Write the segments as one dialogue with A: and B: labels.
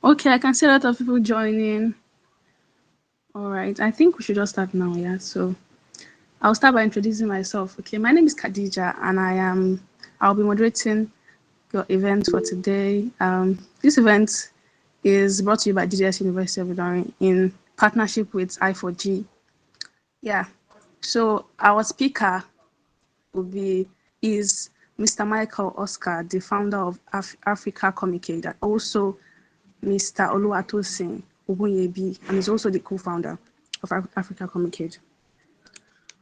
A: Okay, I can see a lot of people joining. All right, I think we should just start now. Yeah, so I'll start by introducing myself. Okay, my name is Khadija, and I'll be moderating your event for today. This event is brought to you by GDS University of Unilorin in partnership with I4G. Yeah, so our speaker will be is Mr. Michael Oscar, the founder of Africa Comic Aid, and also Mr. Oluwatosin Ogunyebi, and is also the co-founder of Africa Comic Aid.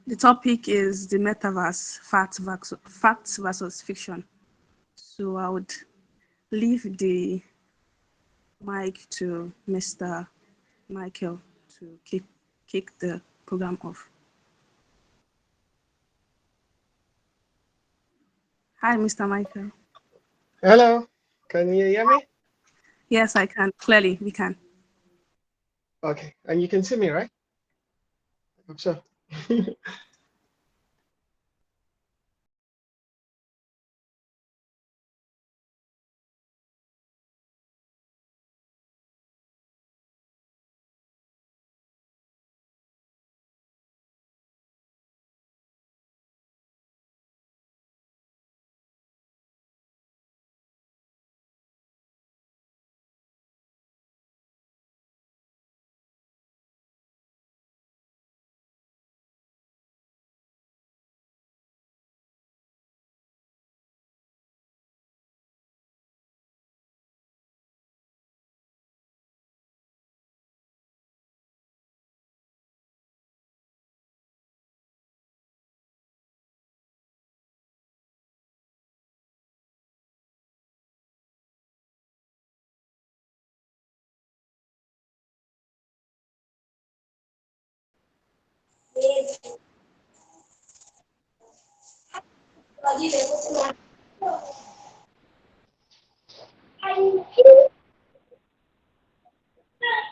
A: The topic is the metaverse, facts versus fiction. So I would leave the mic to Mr. Michael to kick the program off. Hi, Mr. Michael.
B: Hello, can you hear me?
A: Yes, I can. Clearly, we can.
B: Okay, and you can see me, right? I hope so.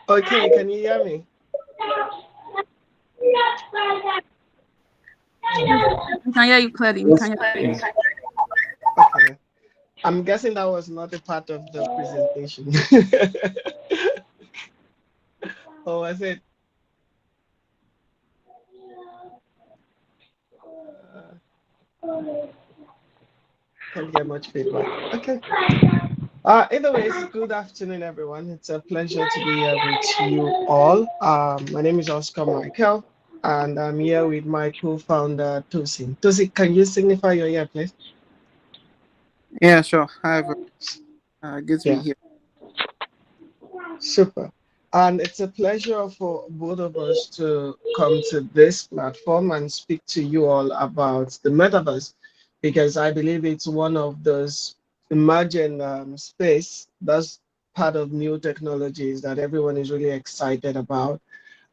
B: Okay, can you hear me?
A: We can hear you clearly. We can hear you clearly.
B: Okay, I'm guessing that was not a part of the presentation. Oh, was it? Uh, can't get much feedback. Okay. Anyways, good afternoon, everyone. It's a pleasure to be here with you all. My name is Oscar Michael, and I'm here with my co-founder, Tosin. Tosin, can you signify your here, please?
C: Yeah, sure. Hi, everyone. Good to be
B: Yeah.
C: here.
B: Super. And it's a pleasure for both of us to come to this platform and speak to you all about the metaverse, because I believe it's one of those emerging space that's part of new technologies that everyone is really excited about.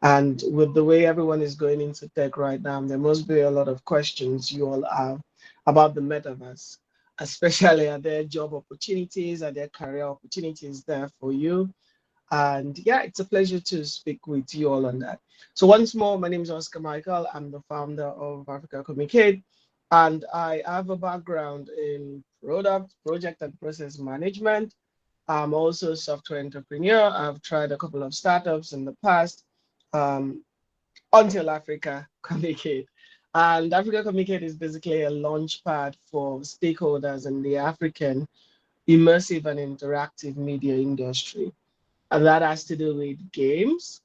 B: And with the way everyone is going into tech right now, there must be a lot of questions you all have about the metaverse, especially are there job opportunities, are there career opportunities there for you? And yeah, it's a pleasure to speak with you all on that. So once more, my name is Oscar Michael. I'm the founder of Africa Communicate, and I have a background in product, project, and process management. I'm also a software entrepreneur. I've tried a couple of startups in the past um, until Africa Communicate. And Africa Communicate is basically a launch pad for stakeholders in the African immersive and interactive media industry. And that has to do with games,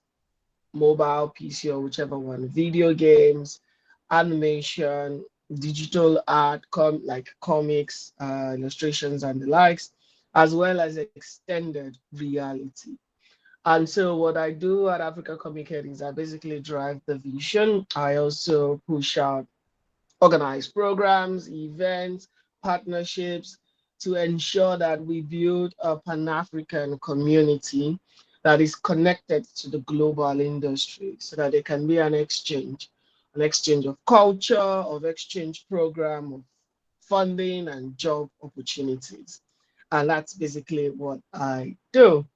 B: mobile, PC, or whichever one, video games, animation, digital art, like comics, illustrations, and the likes, as well as extended reality. And so, what I do at Africa Comic Head is I basically drive the vision. I also push out organize programs, events, partnerships to ensure that we build a Pan-African community that is connected to the global industry so that there can be an exchange of culture, of exchange program, of funding and job opportunities. And that's basically what I do.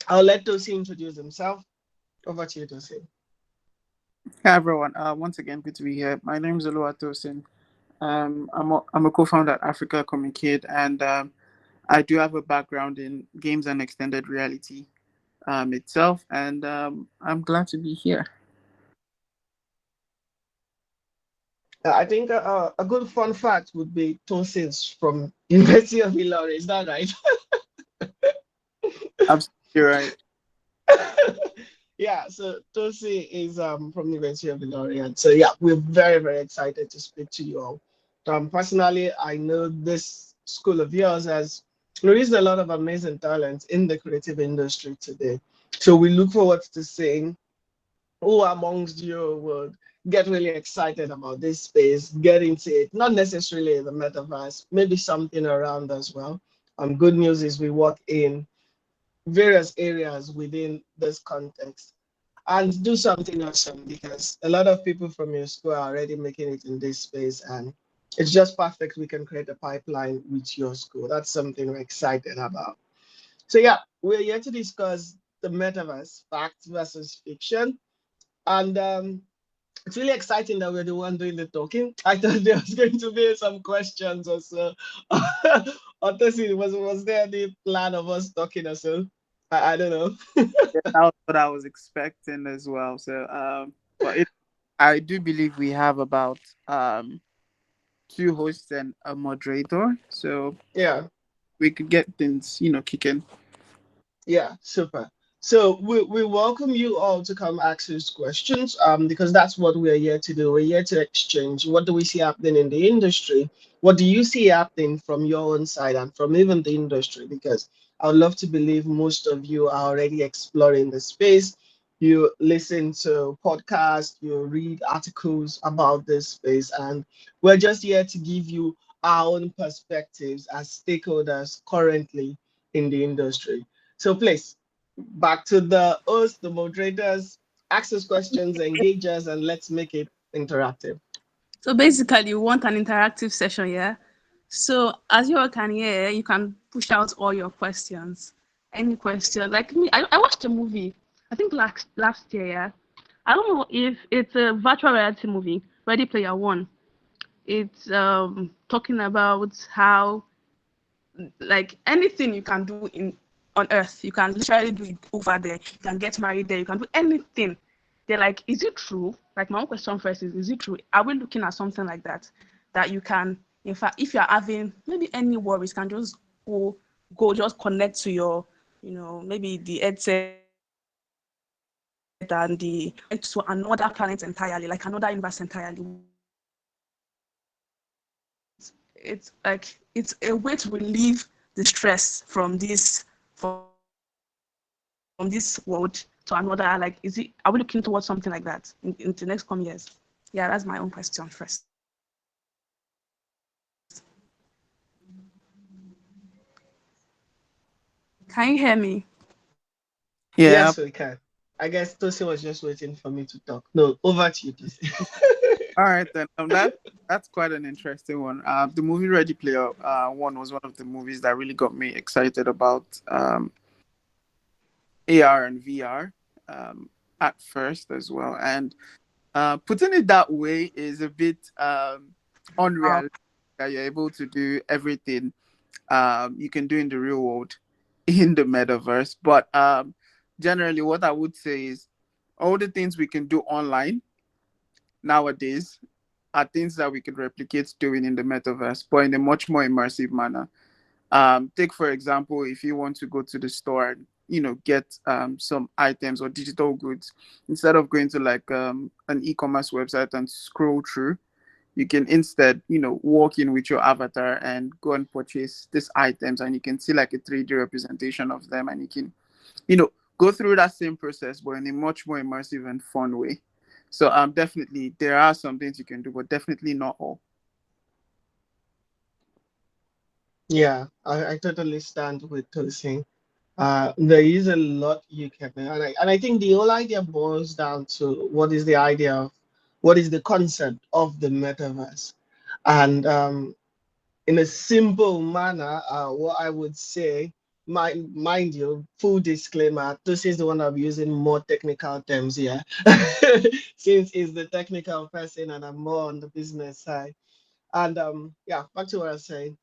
B: I'll let Tosi introduce himself. Over to you, Tosi.
C: Hi, everyone. Once again, good to be here. My name is Oluwatosin. I'm a co-founder at Africa Communicate, and I do have a background in games and extended reality itself, and I'm glad to be here.
B: I think a good fun fact would be Tosin's from University of Ilorin. Is that right?
C: Absolutely right.
B: Yeah, so Tosi is from the University of Ilorin. So yeah, we're very, very excited to speak to you all. Personally, I know this school of yours has released a lot of amazing talent in the creative industry today. So we look forward to seeing who amongst you would get really excited about this space, get into it, not necessarily the metaverse, maybe something around as well. Good news is we work in various areas within this context and do something awesome because a lot of people from your school are already making it in this space and it's just perfect. We can create a pipeline with your school. That's something we're excited about. So yeah, we're here to discuss the metaverse, fact versus fiction. And it's really exciting that we're the one doing the talking. I thought there was going to be some questions or so. Honestly, was there any plan of us talking or so? I don't know.
C: Yeah, that was what I was expecting as well. So, but I do believe we have about two hosts and a moderator, so
B: Yeah.
C: we could get things, kicking.
B: Yeah, super. So we welcome you all to come ask us questions because that's what we're here to do. We're here to exchange. What do we see happening in the industry? What do you see happening from your own side and from even the industry? Because I would love to believe most of you are already exploring the space. You listen to podcasts, you read articles about this space, and we're just here to give you our own perspectives as stakeholders currently in the industry. So please, back to the host, the moderators, ask us questions, engage us, and let's make it interactive.
A: So basically, you want an interactive session, yeah? So as you all can hear, you can push out all your questions. Any question. Like me, I watched a movie, I think last year, yeah. I don't know if it's a virtual reality movie, Ready Player One. It's talking about how like anything you can do in on earth, you can literally do it over there. You can get married there, you can do anything. They're like, is it true? Like my own question first is it true? Are we looking at something like that? That you can, in fact, if you're having maybe any worries, can just go just connect to your, maybe the headset and the to another planet entirely, like another universe entirely. It's like it's a way to relieve the stress from this world to another. Like, are we looking towards something like that in the next coming years? Yeah, that's my own question first. Can you hear me?
C: Yeah.
B: Yes, we can. I guess Tosi was just waiting for me to talk. No, over to you, Tosi.
C: All right then. That's quite an interesting one. The movie Ready Player One was one of the movies that really got me excited about AR and VR at first as well. And putting it that way is a bit unrealistic that you're able to do everything you can do in the real world in the metaverse. But generally, what I would say is all the things we can do online nowadays are things that we could replicate doing in the metaverse, but in a much more immersive manner. Take for example, if you want to go to the store and get some items or digital goods, instead of going to like an e-commerce website and scroll through, you can instead walk in with your avatar and go and purchase these items, and you can see like a 3D representation of them, and you can go through that same process but in a much more immersive and fun way. So definitely there are some things you can do, but definitely not all.
B: Yeah, I totally stand with Tosi. There is a lot you can do. And I think the whole idea boils down to what is the idea of what is the concept of the metaverse. And in a simple manner, what I would say, mind you, full disclaimer, this is the one I'm using more technical terms here, since he's the technical person and I'm more on the business side. And yeah, back to what I was saying.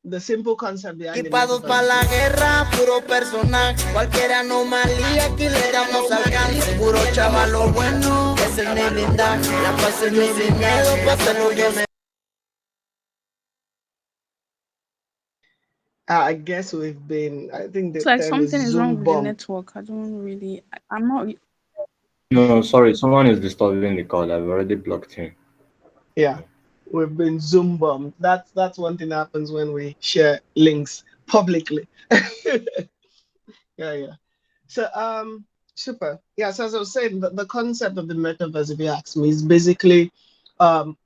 B: the simple concept behind the
D: Equipados para
B: metaverse
D: la
B: is
D: guerra, puro personal. Cualquier anomalía aquí le damos alcance. Puro chavalo bueno, ese es mi blindaje. La paz es mi sin miedo, pues hacer lo que me.
B: I guess we've been, I think the
A: It's like
B: term is
A: something is wrong
B: Zoom
A: with the
B: bomb.
A: network. I don't really. I'm not.
E: No, sorry, someone is disturbing the call. I've already blocked him.
B: Yeah, we've been Zoom bombed. That's one thing that happens when we share links publicly. Yeah, yeah. So super. Yeah, so as I was saying, the concept of the metaverse, if you ask me, is basically um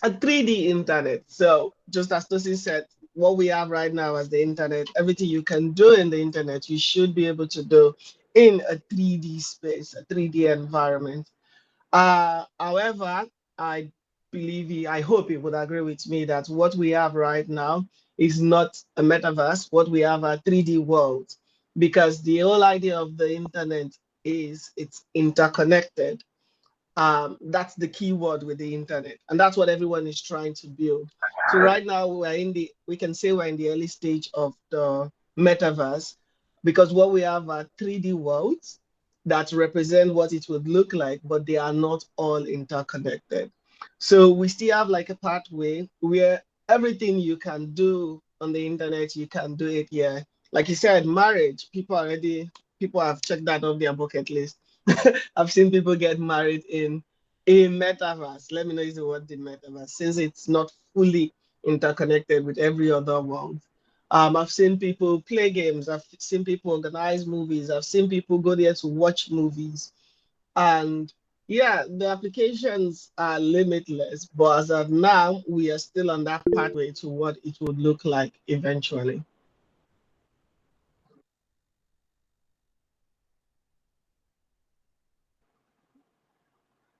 B: a 3D internet. So just as Tosi said, what we have right now as the internet, everything you can do in the internet, you should be able to do in a 3D space, a 3D environment. However, I I hope you would agree with me that what we have right now is not a metaverse. What we have are 3D worlds, because the whole idea of the internet is it's interconnected. That's the key word with the internet, and that's what everyone is trying to build. So right now we can say we're in the early stage of the metaverse, because what we have are 3D worlds that represent what it would look like, but they are not all interconnected. So we still have like a pathway where everything you can do on the internet, you can do it here. Like you said, marriage, people have checked that off their bucket list. I've seen people get married in a metaverse. Let me know is the word the metaverse, since it's not fully interconnected with every other world. I've seen people play games. I've seen people organize movies. I've seen people go there to watch movies. And yeah, the applications are limitless. But as of now, we are still on that pathway to what it would look like eventually.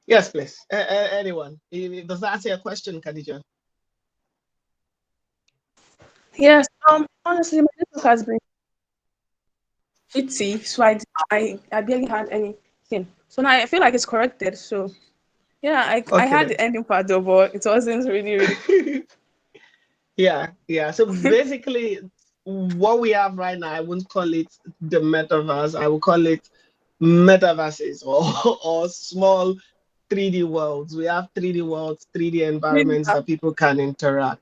B: Yes, please. Anyone? Does that answer your question, Khadija?
A: Yes. Honestly, my network has been shitty, so I barely had anything. So now I feel like it's corrected. So yeah, I
B: Okay
A: had
B: then.
A: the ending part though, but it wasn't really.
B: Yeah, yeah. So basically, what we have right now, I wouldn't call it the metaverse. I would call it metaverses, or small 3D worlds. We have 3D worlds, 3D
A: Really
B: environments that people can interact.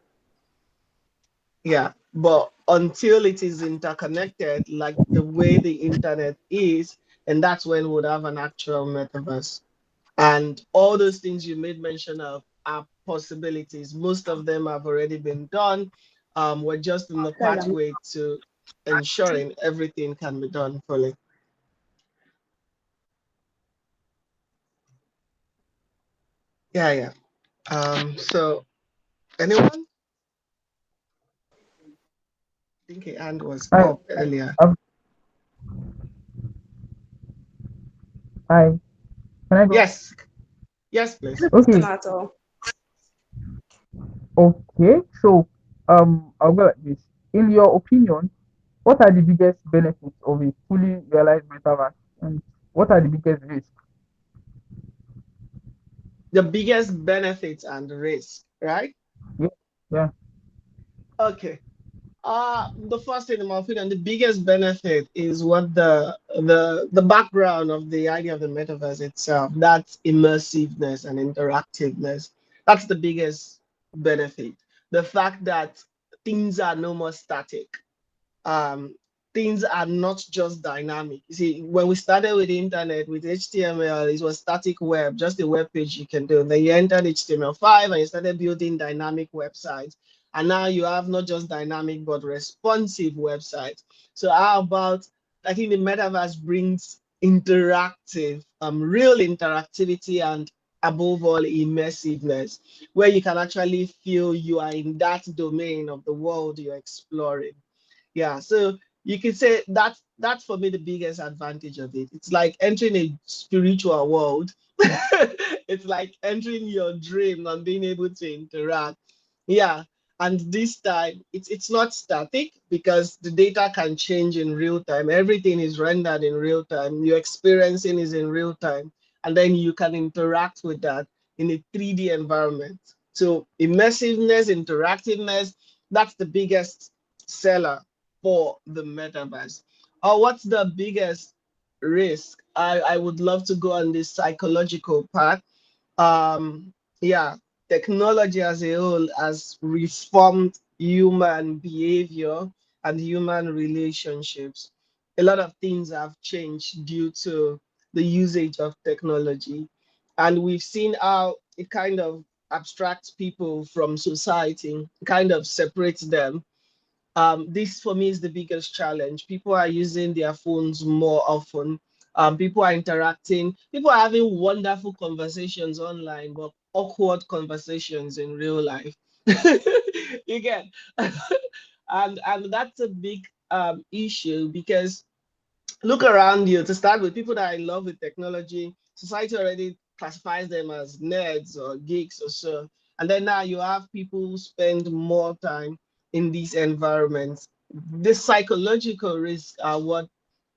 B: Yeah, but until it is interconnected, like the way the internet is, and that's when we would have an actual metaverse. And all those things you made mention of are possibilities. Most of them have already been done. We're just in the pathway to ensuring everything can be done fully. Yeah, yeah. So anyone? I think a hand was
F: Hi,
B: up earlier.
F: um, hi. Can I go?
B: Yes, yes, please.
A: listen
F: Okay,
A: at all.
F: okay. So, I'll go like this. In your opinion, what are the biggest benefits of a fully realized metaverse, and what are the biggest risks?
B: The biggest benefits and risk, right?
F: Yeah, yeah.
B: Okay. The first thing, in my opinion, the biggest benefit is what the background of the idea of the metaverse itself. That's immersiveness and interactiveness. That's the biggest benefit. The fact that things are no more static. um, Things are not just dynamic. You see, when we started with the internet with HTML, it was static web, just a web page you can do. Then you entered HTML5 and you started building dynamic websites. And now you have not just dynamic but responsive websites. So how about, I think the metaverse brings interactive, real interactivity, and above all immersiveness, where you can actually feel you are in that domain of the world you're exploring. Yeah, so you could say that's for me the biggest advantage of it. It's like entering a spiritual world. It's like entering your dream and being able to interact. Yeah, and this time it's not static, because the data can change in real time. Everything is rendered in real time. Your experiencing is in real time, and then you can interact with that in a 3D environment. So immersiveness, interactiveness, That's the biggest seller for the metaverse. Or what's the biggest risk? I would love to go on this psychological part. Yeah, technology as a whole has reformed human behavior and human relationships. A lot of things have changed due to the usage of technology, and we've seen how it kind of abstracts people from society, kind of separates them. This for me is the biggest challenge. People are using their phones more often. People are interacting. People are having wonderful conversations online, but awkward conversations in real life. You get, and that's a big issue because look around you. To start with, people that are in love with technology, society already classifies them as nerds or geeks or so. And then now you have people who spend more time in these environments. The psychological risks are what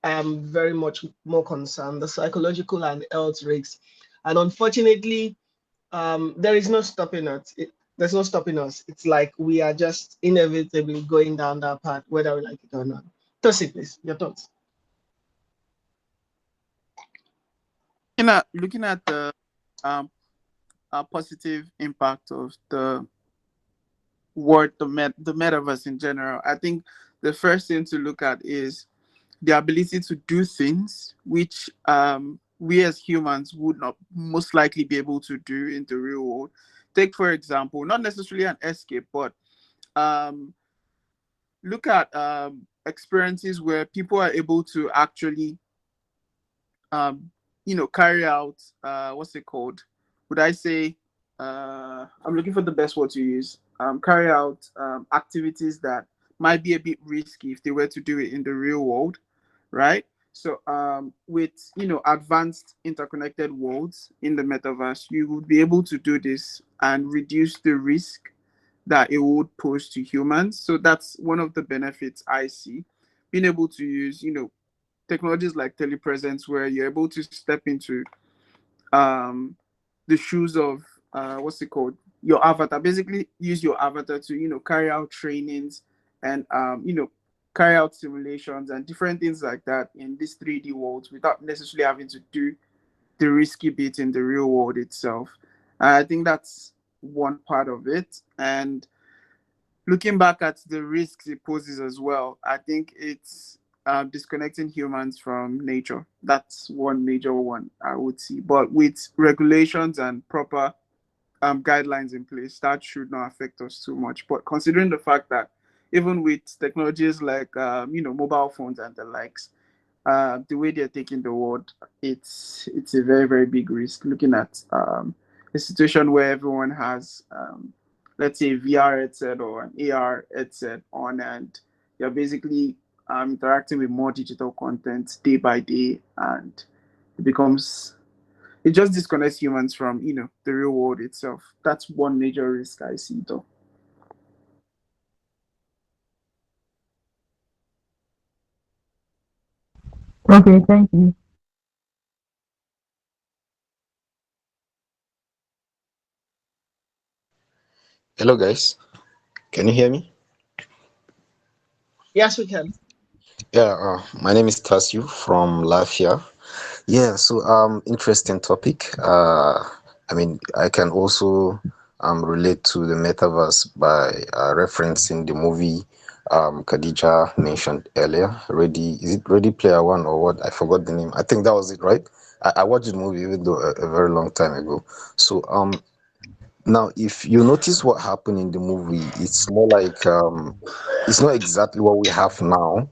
B: I am very much more concerned, the psychological and health risks. And unfortunately, there is no stopping us. There's no stopping us. It's like we are just inevitably going down that path, whether we like it or not. Tosi, please, your thoughts.
C: Looking at the um, positive impact of the metaverse in general, I think the first thing to look at is the ability to do things which we as humans would not most likely be able to do in the real world. Take, for example, not necessarily an escape, but um, look at experiences where people are able to actually, um, carry out, what's it called? Would I say, I'm looking for the best word to use, carry out activities that might be a bit risky if they were to do it in the real world, right? So with advanced interconnected worlds in the metaverse, you would be able to do this and reduce the risk that it would pose to humans. So that's one of the benefits I see. Being able to use, technologies like telepresence, where you're able to step into um, the shoes of what's it called, your avatar. Basically, use your avatar to carry out trainings and carry out simulations and different things like that in this 3D world without necessarily having to do the risky bit in the real world itself. I think that's one part of it. And looking back at the risks it poses as well, I think it's disconnecting humans from nature. That's one major one I would see. But with regulations and proper guidelines in place, that should not affect us too much. But considering the fact that even with technologies like mobile phones and the likes, the way they're taking the world, it's a very very big risk. Looking at a situation where everyone has, let's say, VR headset or an AR headset on, and you're basically interacting with more digital content day by day, and it becomes it just disconnects humans from the real world itself. That's one major risk I see, though.
F: Okay, thank you.
G: Hello, guys. Can you hear me?
B: Yes, we can.
G: Yeah, my name is Tasio from Lafia. Yeah, so interesting topic. I mean, I can also relate to the metaverse by referencing the movie Khadija mentioned earlier. Ready, is it Ready Player One or what? I forgot the name. I think that was it, right? I watched the movie even though a very long time ago. So now, if you notice what happened in the movie, it's more like it's not exactly what we have now.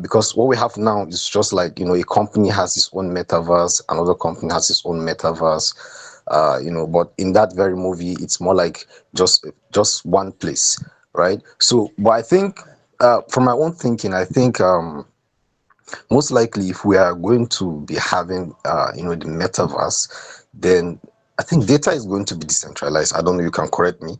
G: Because what we have now is just like, a company has its own metaverse, another company has its own metaverse. But in that very movie, it's more like just one place, right? So, but I think from my own thinking, I think most likely if we are going to be having the metaverse, then I think data is going to be decentralized. I don't know, you can correct me.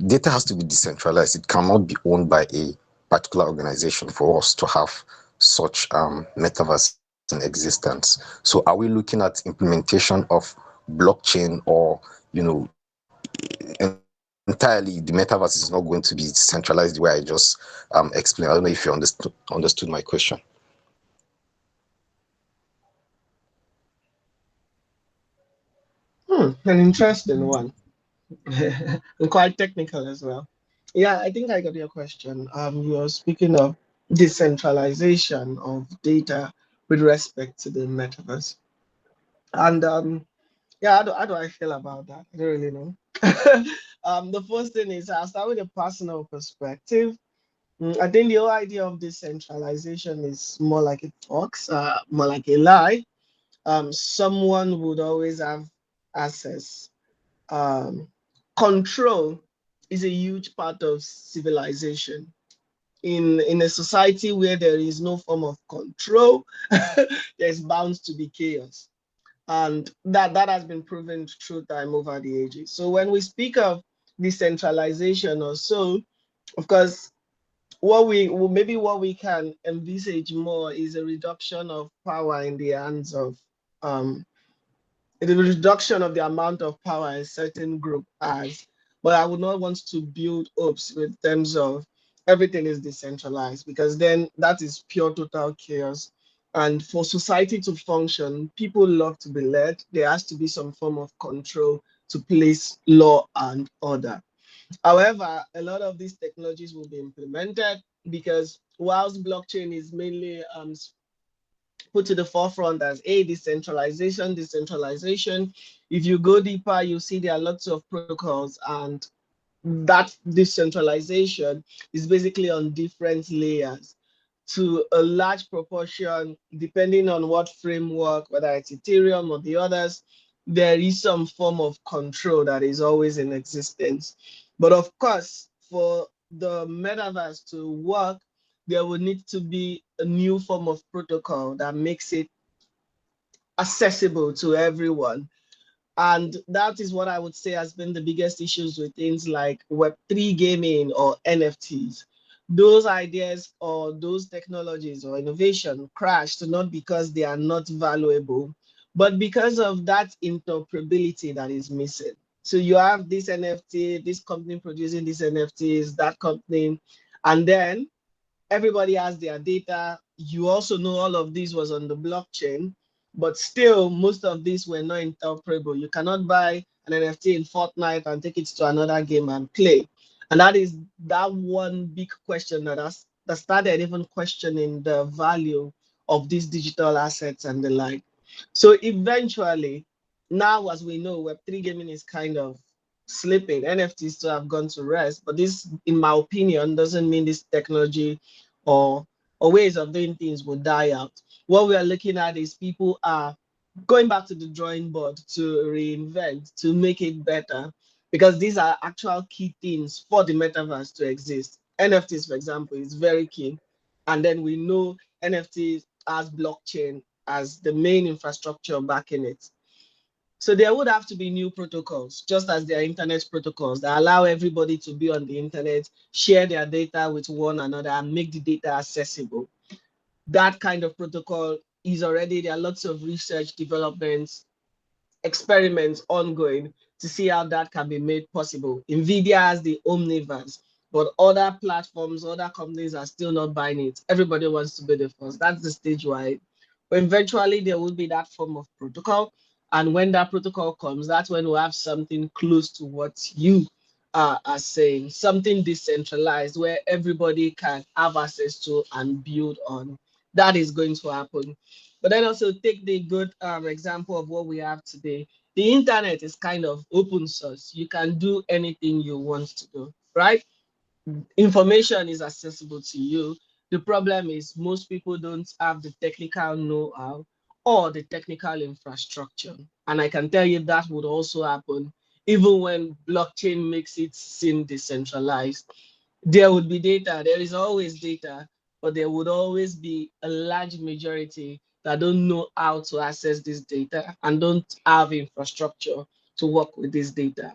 G: Data has to be decentralized. It cannot be owned by a particular organization for us to have such metaverse in existence. So are we looking at implementation of blockchain or ensuring that entirely, the metaverse is not going to be centralized the way I just explained. I don't know if you understood my question.
B: An interesting one. And quite technical as well. Yeah, I think I got your question. You're speaking of decentralization of data with respect to the metaverse. And yeah, how do I feel about that? I don't really know. The first thing is I'll start with a personal perspective. I think the whole idea of decentralization is more like a fox, more like a lie. Someone would always have access. um, Control is a huge part of civilization. In a society where there is no form of control, there's bound to be chaos. And that has been proven through time over the ages. So when we speak of decentralization or so, of course, what we can envisage more is a reduction of power in the hands of um, the reduction of the amount of power a certain group has. But I would not want to build hopes with terms of everything is decentralized, because then that is pure total chaos. And for society to function, people love to be led. There has to be some form of control to place law and order. However, a lot of these technologies will be implemented because whilst blockchain is mainly put to the forefront as a decentralization. If you go deeper, you see there are lots of protocols, and that decentralization is basically on different layers to a large proportion, depending on what framework, whether it's Ethereum or the others, there is some form of control that is always in existence. But of course, for the metaverse to work, there will need to be a new form of protocol that makes it accessible to everyone. And that is what I would say has been the biggest issues with things like Web3 gaming or NFTs. Those ideas or those technologies or innovation crashed not because they are not valuable, but because of that interoperability that is missing. So you have this NFT, this company producing these NFTs, that company, and then everybody has their data. You also know all of this was on the blockchain, but still most of these were not interoperable. You cannot buy an NFT in Fortnite and take it to another game and play. And that is that one big question that started even questioning the value of these digital assets and the like. So eventually, now as we know, Web3 gaming is kind of slipping. NFTs still have gone to rest, but this, in my opinion, doesn't mean this technology or ways of doing things will die out. What we are looking at is people are going back to the drawing board to reinvent, to make it better, because these are actual key things for the metaverse to exist. NFTs, for example, is very key. And then we know NFTs as blockchain as the main infrastructure backing it. So there would have to be new protocols, just as there are internet protocols that allow everybody to be on the internet, share their data with one another, and make the data accessible. That kind of protocol is already, there are lots of research developments, experiments ongoing to see how that can be made possible. NVIDIA has the Omniverse, but other platforms, other companies are still not buying it. Everybody wants to be the first. That's the stage wide. But eventually there will be that form of protocol. And when that protocol comes, that's when we'll have something close to what you are saying, something decentralized where everybody can have access to and build on. That is going to happen. But then also take the good example of what we have today. The internet is kind of open source. You can do anything you want to do, right? Information is accessible to you. The problem is most people don't have the technical know-how or the technical infrastructure. And I can tell you that would also happen even when blockchain makes it seem decentralized. There would be data, there is always data, but there would always be a large majority that don't know how to access this data and don't have infrastructure to work with this data.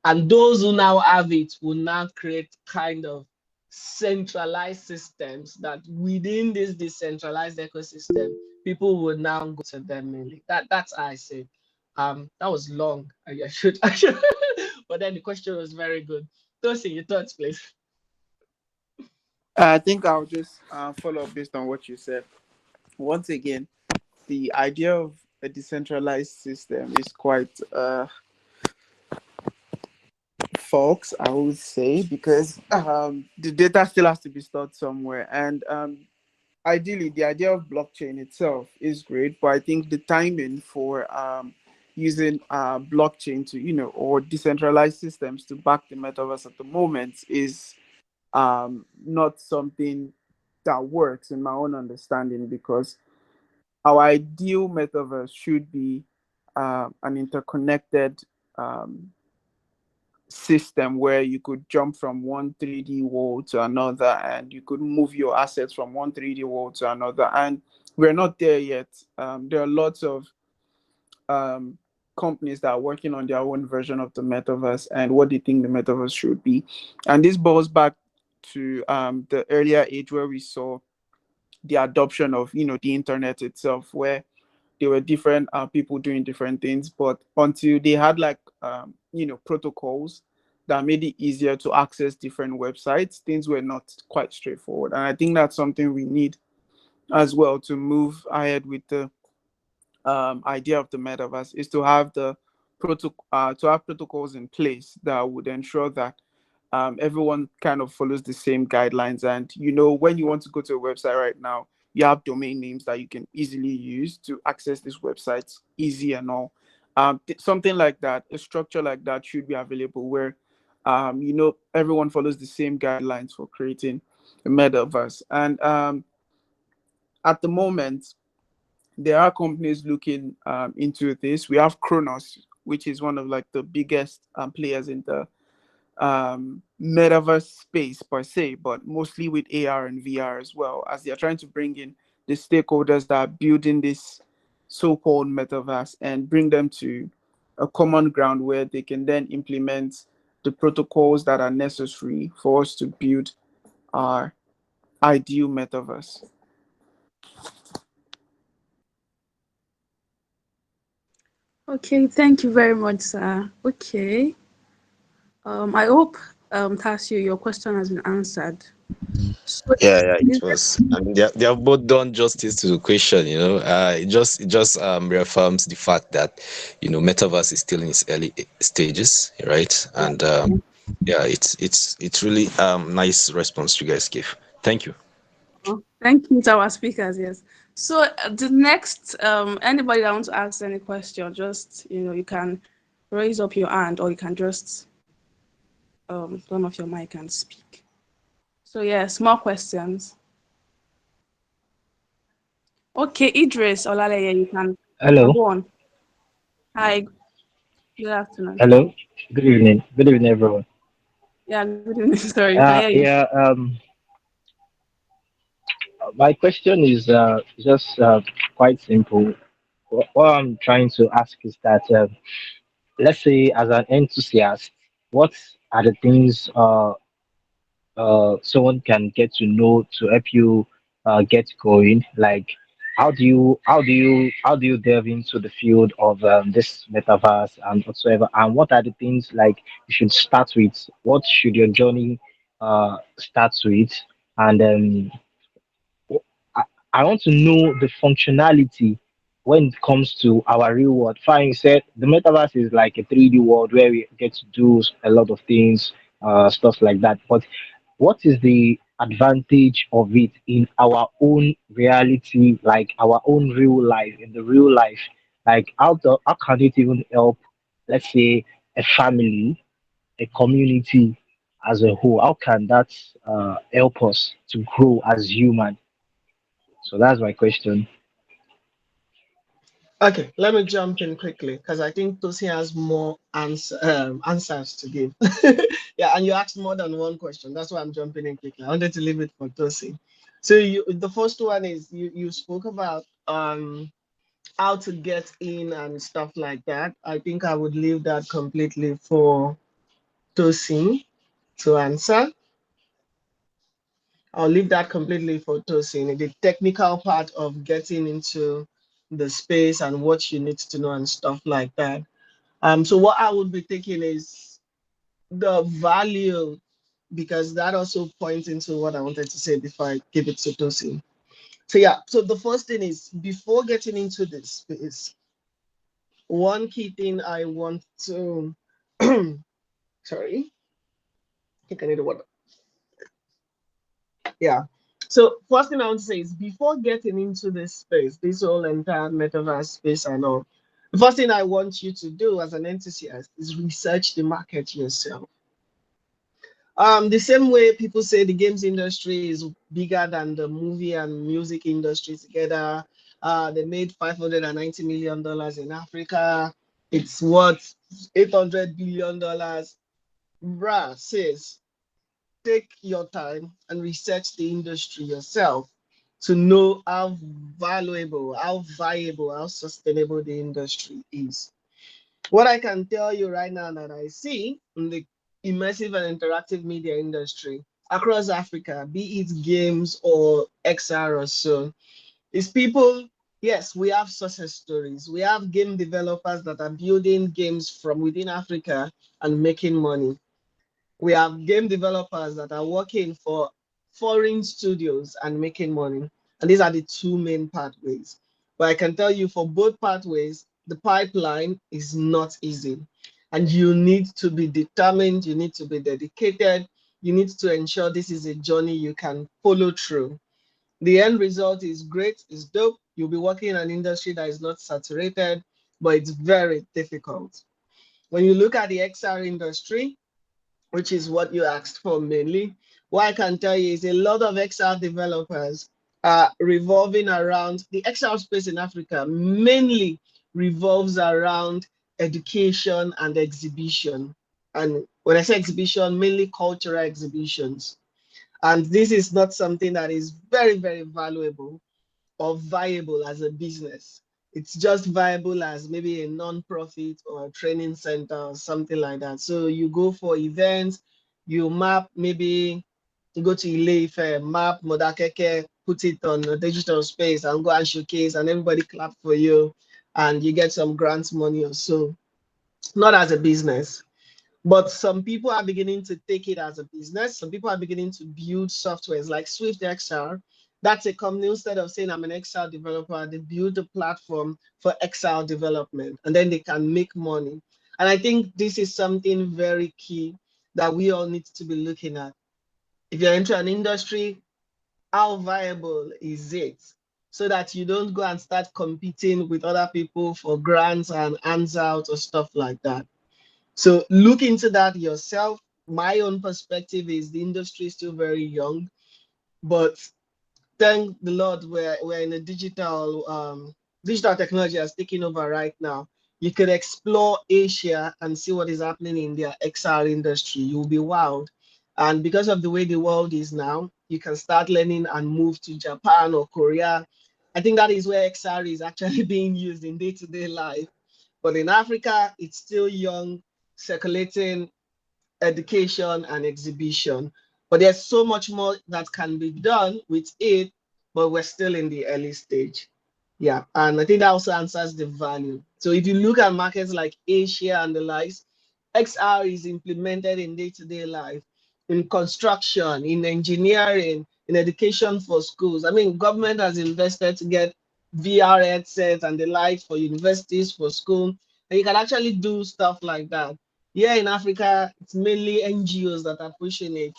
B: And those who now have it will now create kind of centralized systems that within this decentralized ecosystem, people would now go to them mainly. That's how I say. That was long. I should But then the question was very good. Tosi, your thoughts, please.
C: I think I'll just follow up based on what you said. Once again, the idea of a decentralized system is quite false, I would say, because the data still has to be stored somewhere. And ideally, the idea of blockchain itself is great, but I think the timing for using blockchain to, or decentralized systems to back the metaverse at the moment is not something that works in my own understanding, because our ideal metaverse should be an interconnected um, system where you could jump from one 3D world to another, and you could move your assets from one 3D world to another. And we're not there yet. There are lots of um, companies that are working on their own version of the metaverse and what they think the metaverse should be. And this boils back to the earlier age where we saw the adoption of the internet itself, where there were different people doing different things, but until they had like protocols that made it easier to access different websites, things were not quite straightforward. And I think that's something we need as well to move ahead with the idea of the metaverse, is to have the protocols in place that would ensure that everyone kind of follows the same guidelines. And when you want to go to a website right now, you have domain names that you can easily use to access these websites easy and all. Something like that, a structure like that should be available where everyone follows the same guidelines for creating a metaverse. And at the moment, there are companies looking into this. We have Kronos, which is one of like the biggest players in the metaverse space per se, but mostly with AR and VR as well, as they are trying to bring in the stakeholders that are building this so-called metaverse and bring them to a common ground where they can then implement the protocols that are necessary for us to build our ideal metaverse.
A: Okay, thank you very much, sir. Okay. I hope, Tasio, your question has been answered. So
G: Yeah, yeah, it
A: is there,
G: was. I mean, they have both done justice to the question. It just reaffirms the fact that metaverse is still in its early stages, right?
A: yeah,
G: And yeah, it's really nice response you guys give. Thank you.
A: thank you to our speakers, yes. So the next, anybody that wants to ask any question, just, you can raise up your hand, or you can just turn off your mic and speak. So yes, more questions. Okay, Idris Olaleye, you can
H: Hello,
A: go on. Hi, good afternoon.
H: hello. Good evening, everyone.
A: Yeah, good evening. Sorry, we can hear you.
H: Yeah. My question is just quite simple. What I'm trying to ask is that, let's say, as an enthusiast, what are the things someone can get to know to help you get going? Like, how do you delve into the field of this metaverse and whatsoever? And what are the things like you should start with? What should your journey start with? And I, I want to know the functionality when it comes to our real world. Fine, you said the metaverse is like a 3D world where we get to do a lot of things, stuff like that. But what is the advantage of it in our own reality, like our own real life, in the real life? Like, how can it even help, let's say, a family, a community as a whole? How can that help us to grow as human? So that's my question.
B: Okay, let me jump in quickly because I think Tosi has more answers to give. Yeah, and you asked more than one question. That's why I'm jumping in quickly. I wanted to leave it for Tosi. So the first one is you spoke about how to get in and stuff like that. I think I would leave that completely for Tosin to answer. I'll leave that completely for Tosin. The technical part of getting into the space and what you need to know and stuff like that. So what I would be thinking is the value, because that also points into what I wanted to say before I give it to Tosin. So yeah, so the first thing is, before getting into this space, one key thing I want to sorry, I think I need a water. Yeah. So first thing I want to say is, before getting into this space, this whole entire metaverse space and all, the first thing I want you to do as an enthusiast is research the market yourself. The same way people say the games industry is bigger than the movie and music industry together. They made $590 million in Africa. It's worth $800 billion. Bruh, sis, take your time and research the industry yourself to know how valuable, how viable, how sustainable the industry is. What I can tell you right now that I see in the immersive and interactive media industry across Africa, be it games or XR or so, is people, yes, we have success stories. We have game developers that are building games from within Africa and making money. We have game developers that are working for foreign studios and making money. And these are the two main pathways. But I can tell you, for both pathways, the pipeline is not easy. And you need to be determined, you need to be dedicated, you need to ensure this is a journey you can follow through. The end result is great, it's dope. You'll be working in an industry that is not saturated, but it's very difficult. When you look at the XR industry, which is what you asked for mainly, what I can tell you is a lot of XR developers are revolving around the XR space in Africa, mainly revolves around education and exhibition. And when I say exhibition, mainly cultural exhibitions. And this is not something that is very, very valuable or viable as a business. It's just viable as maybe a non-profit or a training center or something like that. So you go for events, you map, maybe you go to Ile-Ife, map Modakeke, put it on a digital space and go and showcase, and everybody clap for you and you get some grant money or so. Not as a business. But some people are beginning to take it as a business. Some people are beginning to build softwares like Swift XR. That's a company, instead of saying I'm an XR developer, they build a platform for XR development and then they can make money. And I think this is something very key that we all need to be looking at. If you're into an industry, how viable is it? So that you don't go and start competing with other people for grants and hands out or stuff like that. So look into that yourself. My own perspective is the industry is still very young, but thank the Lord we're in a digital technology has taken over right now. You could explore Asia and see what is happening in their XR industry. You'll be wowed. And because of the way the world is now, you can start learning and move to Japan or Korea. I think that is where XR is actually being used in day-to-day life. But in Africa, it's still young, circulating education and exhibition. But there's so much more that can be done with it, but we're still in the early stage. Yeah, and I think that also answers the value. So if you look at markets like Asia and the likes, XR is implemented in day-to-day life, in construction, in engineering, in education for schools. I mean, government has invested to get VR headsets and the likes for universities, for school, and you can actually do stuff like that. Here in Africa, it's mainly NGOs that are pushing it,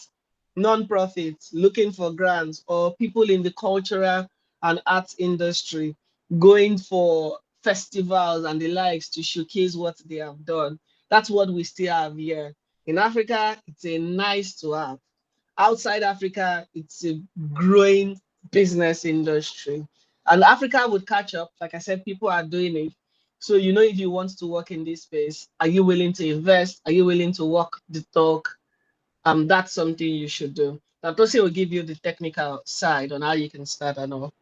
B: non-profits looking for grants, or people in the cultural and arts industry going for festivals and the likes to showcase what they have done. That's what we still have here. In Africa, it's a nice to have. Outside Africa, it's a growing business industry. And Africa would catch up. Like I said, people are doing it. So, if you want to work in this space, are you willing to invest? Are you willing to walk the talk? That's something you should do. Now, Tosi will give you the technical side on how you can start and all.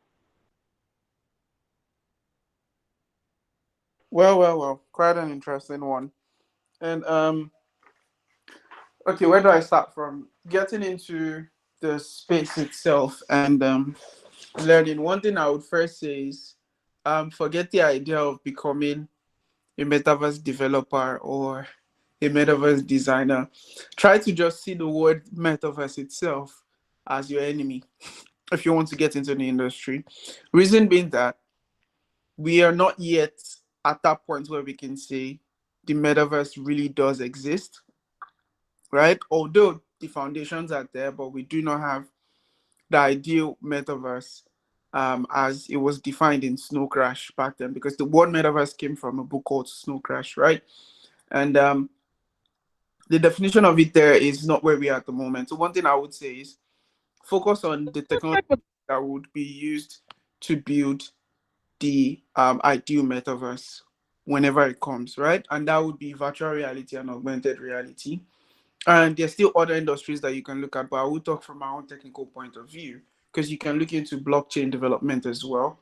C: Well. Quite an interesting one. And okay, where do I start from? Getting into the space itself and learning. One thing I would first say is forget the idea of becoming a metaverse developer or a metaverse designer, try to just see the word metaverse itself as your enemy if you want to get into the industry. Reason being that we are not yet at that point where we can say the metaverse really does exist, right? Although the foundations are there, but we do not have the ideal metaverse as it was defined in Snow Crash back then, because the word metaverse came from a book called Snow Crash, right? And the definition of it there is not where we are at the moment. So one thing I would say is focus on the technology that would be used to build the ideal metaverse whenever it comes, right? And that would be virtual reality and augmented reality. And there's still other industries that you can look at, but I will talk from my own technical point of view because you can look into blockchain development as well.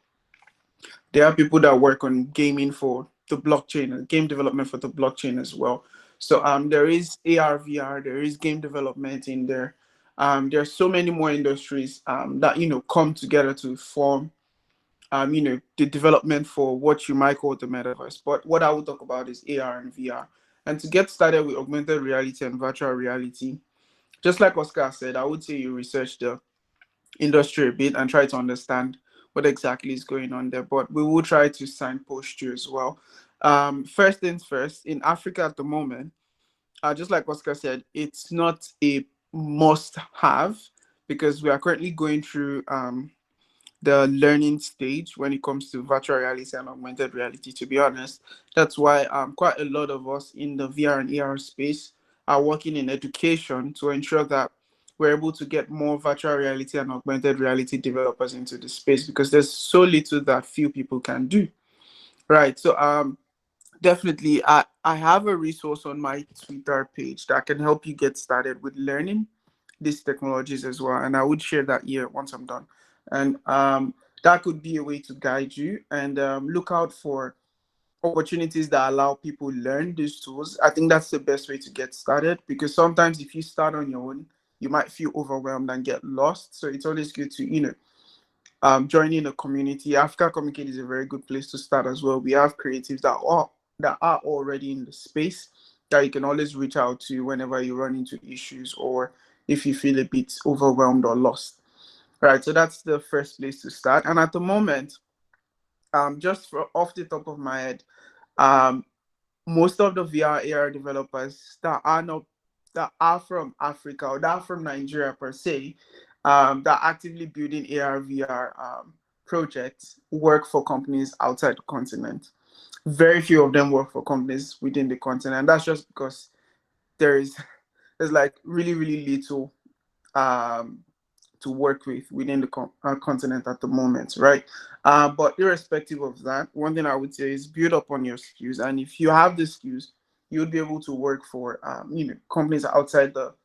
C: There are people that work on gaming for the blockchain and game development for the blockchain as well. So there is AR, VR, there is game development in there. There's so many more industries that come together to form the development for what you might call the metaverse. But what I will talk about is AR and VR. And to get started with augmented reality and virtual reality, just like Oscar said, I would say you research the industry a bit and try to understand what exactly is going on there. But we will try to signpost you as well. First things first, in Africa at the moment, just like Oscar said, it's not a must have because we are currently going through the learning stage when it comes to virtual reality and augmented reality, to be honest. That's why quite a lot of us in the VR and AR space are working in education to ensure that we're able to get more virtual reality and augmented reality developers into the space because there's so little that few people can do. Right. So definitely I have a resource on my Twitter page that can help you get started with learning these technologies as well. And I would share that here once I'm done. And that could be a way to guide you and look out for opportunities that allow people learn these tools. I think that's the best way to get started because sometimes if you start on your own, you might feel overwhelmed and get lost. So it's always good to, joining a community. Africa Communicate is a very good place to start as well. We have creatives that are already in the space that you can always reach out to whenever you run into issues or if you feel a bit overwhelmed or lost. Right. So that's the first place to start. And at the moment, off the top of my head, um, most of the VR AR developers that are from Africa or that are from Nigeria per se, that are actively building AR VR projects work for companies outside the continent. Very few of them work for companies within the continent. And that's just because there's like really really little um, to work with within the continent at the moment, right? But irrespective of that, one thing I would say is build up on your skills, and if you have the skills, you'll be able to work for companies outside the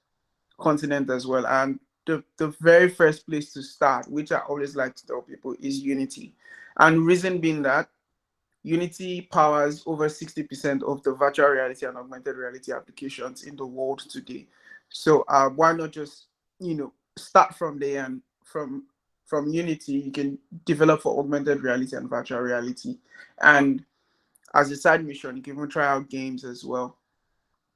C: continent as well. And the very first place to start, which I always like to tell people, is Unity. And reason being that Unity powers over 60% of the virtual reality and augmented reality applications in the world today. So why not just start from there, and from Unity you can develop for augmented reality and virtual reality. And as a side mission, you can even try out games as well,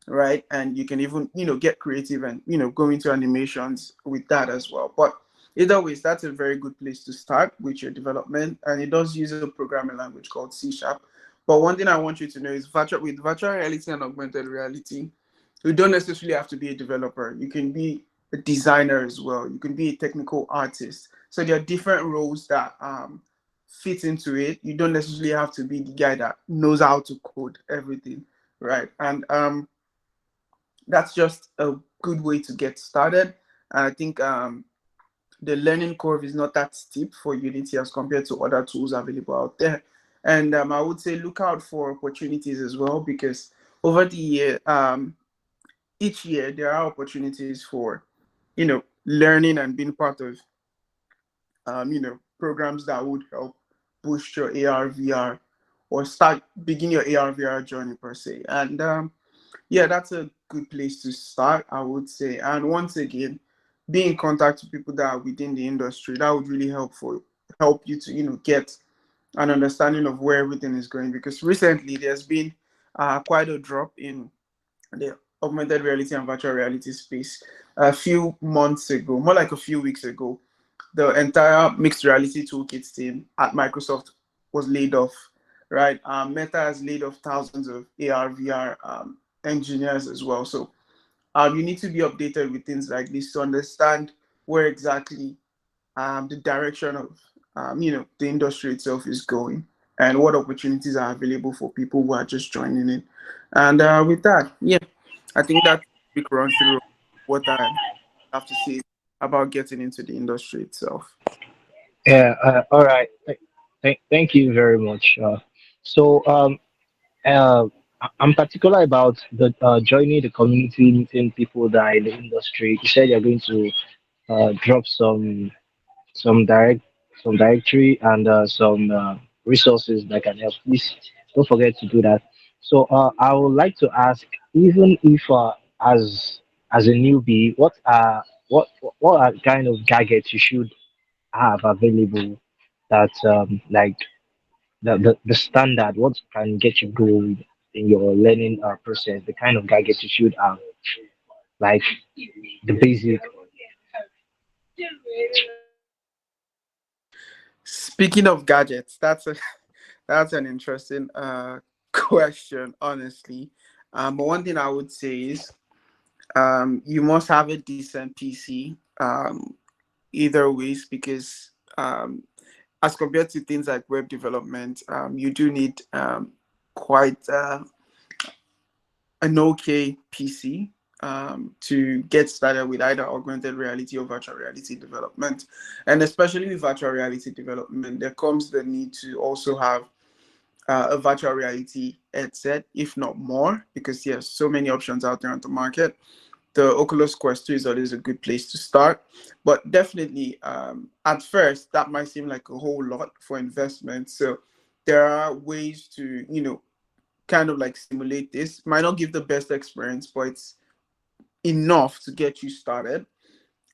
C: right? And you can even get creative and go into animations with that as well. But either ways, that's a very good place to start with your development, and it does use a programming language called C Sharp. But one thing I want you to know is with virtual reality and augmented reality, you don't necessarily have to be a developer. You can be a designer as well. You can be a technical artist. So there are different roles that fit into it. You don't necessarily have to be the guy that knows how to code everything, right? And that's just a good way to get started. And I think the learning curve is not that steep for Unity as compared to other tools available out there. And I would say look out for opportunities as well, because over the year, each year there are opportunities for, learning and being part of, programs that would help boost your AR, VR, or begin your AR, VR journey per se. And yeah, that's a good place to start, I would say. And once again, be in contact with people that are within the industry. That would really help you to get an understanding of where everything is going. Because recently there's been quite a drop in the augmented reality and virtual reality space. A few months ago, more like a few weeks ago, the entire mixed reality toolkit team at Microsoft was laid off. Right, Meta has laid off thousands of AR VR engineers as well. So you need to be updated with things like this to understand where exactly the direction of the industry itself is going, and what opportunities are available for people who are just joining in. And with that, yeah, I think that's a quick run through what I have to say about getting into the industry itself.
H: Yeah. All right. Thank you very much. So uh, I'm particular about the joining the community, meeting people that are in the industry. You said you're going to drop some direct some directory and some resources that can help. Please don't forget to do that. So I would like to ask, even if as a newbie, what are kind of gadgets you should have available that like the standard, what can get you going in your learning process, the kind of gadgets you should have, like the basic.
C: Speaking of gadgets, that's an interesting question, honestly. But one thing I would say is you must have a decent PC. Either ways, because as compared to things like web development, you do need quite an okay PC to get started with either augmented reality or virtual reality development. And especially with virtual reality development, there comes the need to also have a virtual reality headset, if not more, because there's so many options out there on the market. The Oculus Quest 2 is always a good place to start. But definitely, at first, that might seem like a whole lot for investment. So there are ways to, kind of like simulate this. Might not give the best experience, but it's enough to get you started.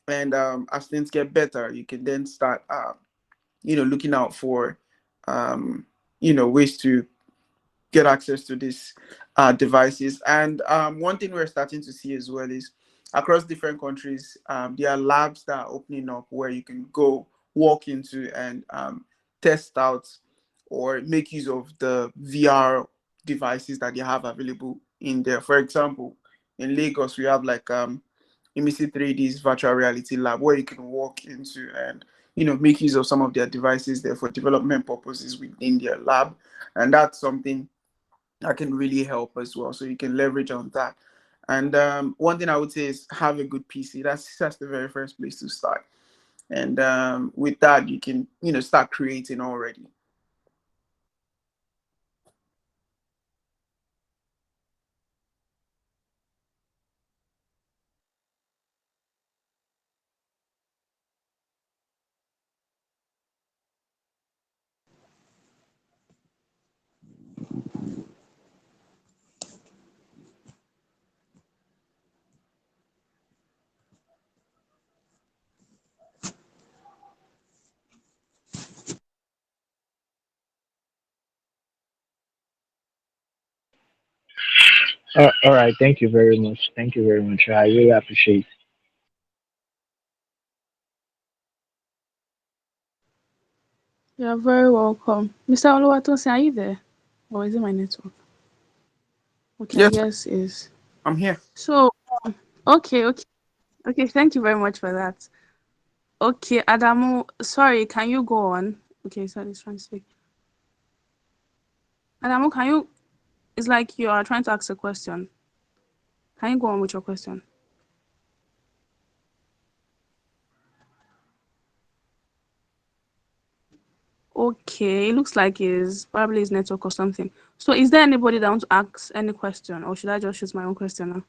C: And as things get better, you can then start, looking out for, ways to get access to these devices. And one thing we're starting to see as well is across different countries, there are labs that are opening up where you can go walk into and test out or make use of the VR devices that they have available in there. For example, in Lagos, we have like immersive 3D's virtual reality lab where you can walk into and make use of some of their devices there for development purposes within their lab. And that's something that can really help as well. So you can leverage on that. And one thing I would say is have a good PC. That's the very first place to start. And with that, you can start creating already.
H: All right. Thank you very much. Thank you very much. I really appreciate.
A: You're very welcome. Mr. Oluwatosin, are you there? Or is it my network? Okay, I
C: Yes,
A: guess is.
C: I'm here.
A: So, okay, okay. Okay, thank you very much for that. Okay, Adamu, sorry, can you go on? Okay, sorry, he's trying to speak. Adamu, can you? It's like you are trying to ask a question. Can you go on with your question? Okay, it looks like it's probably his network or something. So, is there anybody that wants to ask any question, or should I just choose my own question now?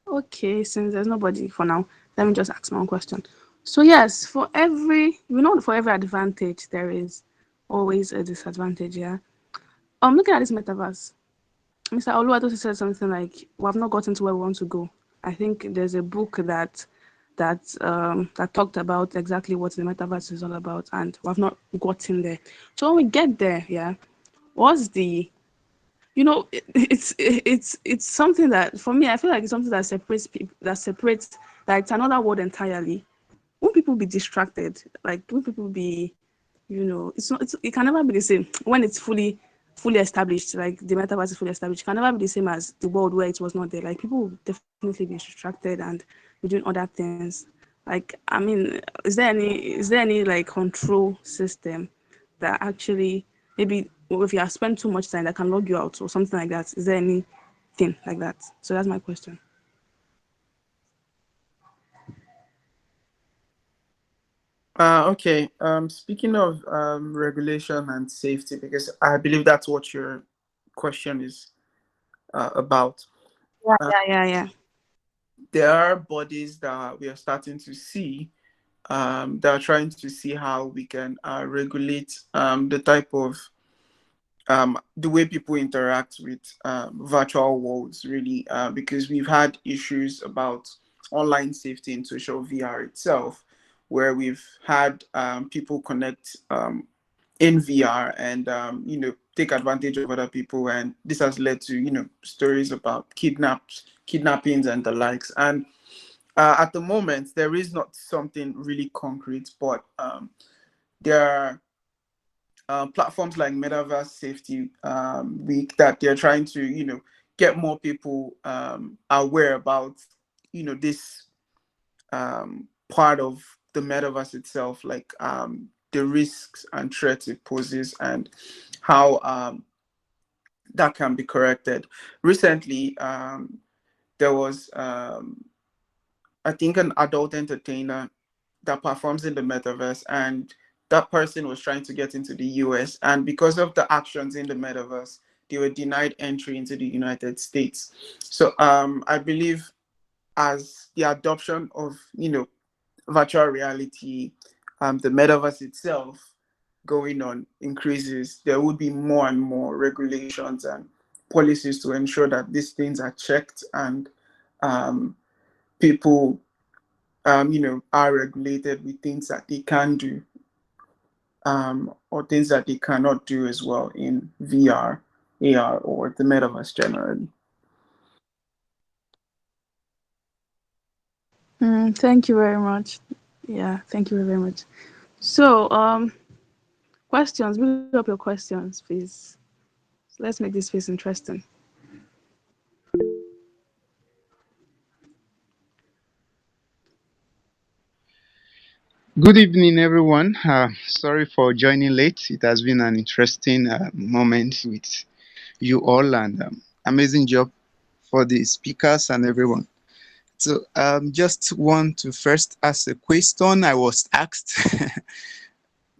A: Okay, since there's nobody for now, let me just ask my own question. So, yes, for every advantage, there is always a disadvantage. Yeah. Looking at this metaverse, Mr. Oluwatosi said something like, "We have not gotten to where we want to go." I think there's a book that talked about exactly what the metaverse is all about, and we have not gotten there. So when we get there, yeah, what's the it's something that, for me, I feel like it's something that separates people, that it's another world entirely. Won't people be distracted? Like, won't people be, it can never be the same when it's fully established. Like, the metaverse is fully established, it can never be the same as the world where it was not there. Like, people will definitely be distracted and be doing other things. Like, I mean, is there any like control system that actually, maybe if you have spent too much time, that can log you out or something like that? Is there anything like that? So that's my question.
C: Okay. Speaking of regulation and safety, because I believe that's what your question is about.
A: Yeah,
C: Uh,
A: yeah, yeah, yeah.
C: there are bodies that we are starting to see that are trying to see how we can regulate the type of the way people interact with virtual worlds, really, because we've had issues about online safety in social VR itself, where we've had people connect in VR and take advantage of other people, and this has led to stories about kidnappings, and the likes. And at the moment, there is not something really concrete, but there are platforms like Metaverse Safety Week that they're trying to, get more people aware about, this part of the metaverse itself, like the risks and threats it poses, and how that can be corrected. Recently, there was, I think, an adult entertainer that performs in the metaverse, and that person was trying to get into the US, and because of the actions in the metaverse, they were denied entry into the United States. So I believe as the adoption of virtual reality, the metaverse itself going on increases, there would be more and more regulations and policies to ensure that these things are checked, and um, people are regulated with things that they can do, or things that they cannot do as well in VR, AR, or the metaverse generally.
A: Thank you very much. Yeah, thank you very much. So, questions. Bring up your questions, please. Let's make this space interesting.
I: Good evening, everyone. Sorry for joining late. It has been an interesting moment with you all, and amazing job for the speakers and everyone. So, just want to first ask a question. I was asked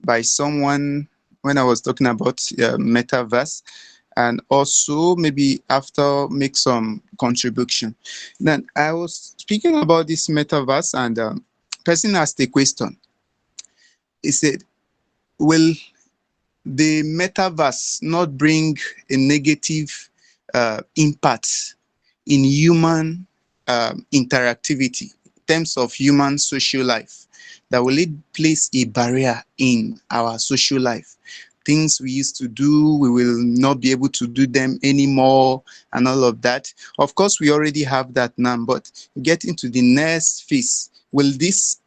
I: by someone when I was talking about metaverse, and also maybe after make some contribution. Then I was speaking about this metaverse, and person asked a question. He said, "Will the metaverse not bring a negative impact in human interactivity, in terms of human social life? That will it place a barrier in our social life? Things we used to do, we will not be able to do them anymore, and all of that. Of course, we already have that now, but getting to the next phase, will this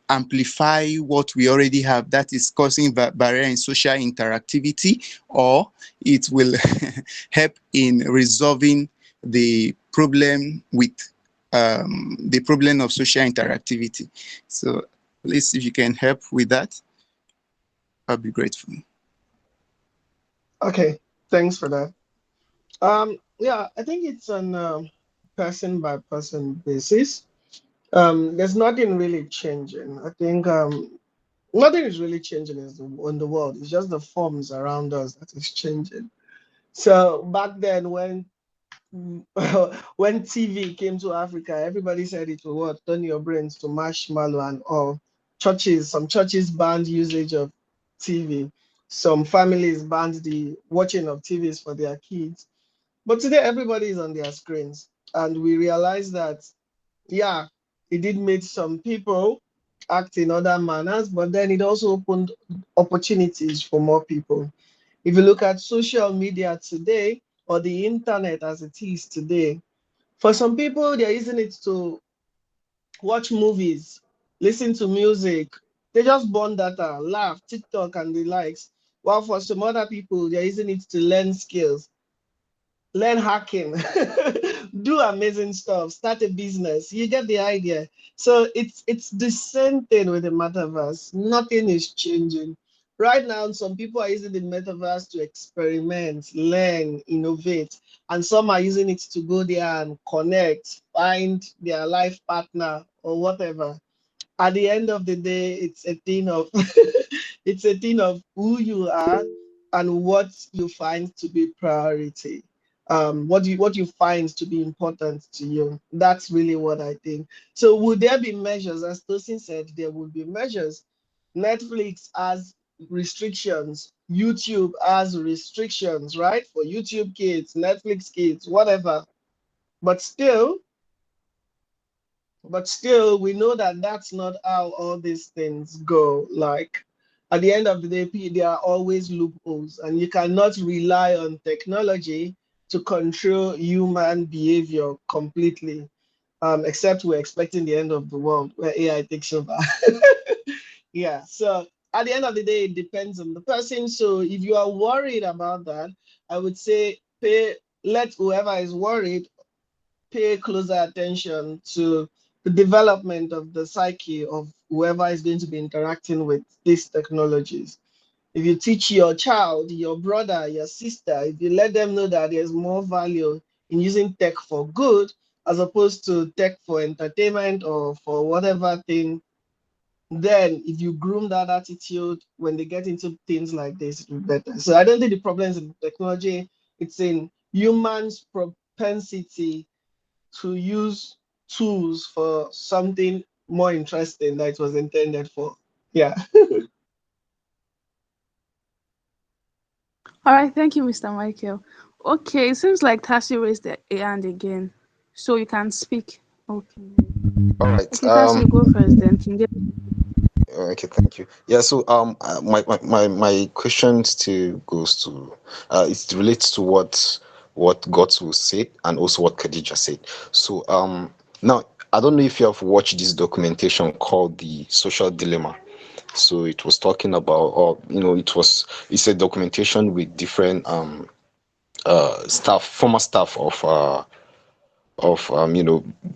I: amplify what we already have, that is causing barrier in social interactivity, or it will help in resolving the problem with the problem of social interactivity? So please, if you can help with that, I'll be grateful.
B: Okay, thanks for that. Yeah, I think it's on person by person basis. There's nothing really changing. I think nothing is really changing in the world. It's just the forms around us that is changing. So back then, when when TV came to Africa, everybody said it will what, turn your brains to marshmallow and all. Some churches banned usage of TV. Some families banned the watching of TVs for their kids. But today everybody is on their screens, and we realize that yeah, it did make some people act in other manners, but then it also opened opportunities for more people. If you look at social media today, or the internet as it is today. For some people, they're using it to watch movies, listen to music. They just burn data, laugh, TikTok, and the likes. While for some other people, they're using it to learn skills, learn hacking, do amazing stuff, start a business. You get the idea. So it's the same thing with the metaverse. Nothing is changing. Right now, some people are using the metaverse to experiment, learn, innovate, and some are using it to go there and connect, find their life partner or whatever. At the end of the day, it's a thing of it's a thing of who you are and what you find to be priority. What you find to be important to you. That's really what I think. So would there be measures? As Tosin said, there would be measures. Netflix has restrictions, YouTube has restrictions, right? For YouTube kids, Netflix kids, whatever. But still, we know that that's not how all these things go. Like at the end of the day, there are always loopholes, and you cannot rely on technology to control human behavior completely. Except we're expecting the end of the world where AI takes over. Yeah. So at the end of the day, it depends on the person. So if you are worried about that, I would say let whoever is worried pay closer attention to the development of the psyche of whoever is going to be interacting with these technologies. If you teach your child, your brother, your sister, if you let them know that there's more value in using tech for good as opposed to tech for entertainment or for whatever thing, then if you groom that attitude when they get into things like this, it'll be better. So I don't think the problem is in technology, it's in humans' propensity to use tools for something more interesting that it was intended for. Yeah.
A: All right, thank you, Mr. Michael. Okay, it seems like Tassie raised a hand again, so you can speak. Okay.
G: All right.
A: Okay, Tassie, you go first then.
G: Okay, thank you. Yeah, so my questions to goes to it relates to what Godsu said and also what Khadija said. So now I don't know if you have watched this documentation called The Social Dilemma. So it was talking about, or it's a documentation with different staff, former staff of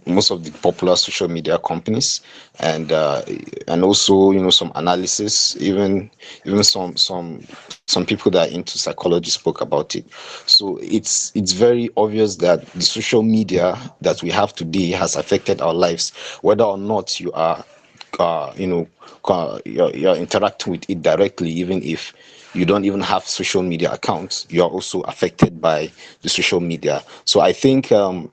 G: most of the popular social media companies, and also some analysis, even some people that are into psychology spoke about it. So it's very obvious that the social media that we have today has affected our lives, whether or not you are you're interacting with it directly. Even if you don't even have social media accounts, you are also affected by the social media. So I think the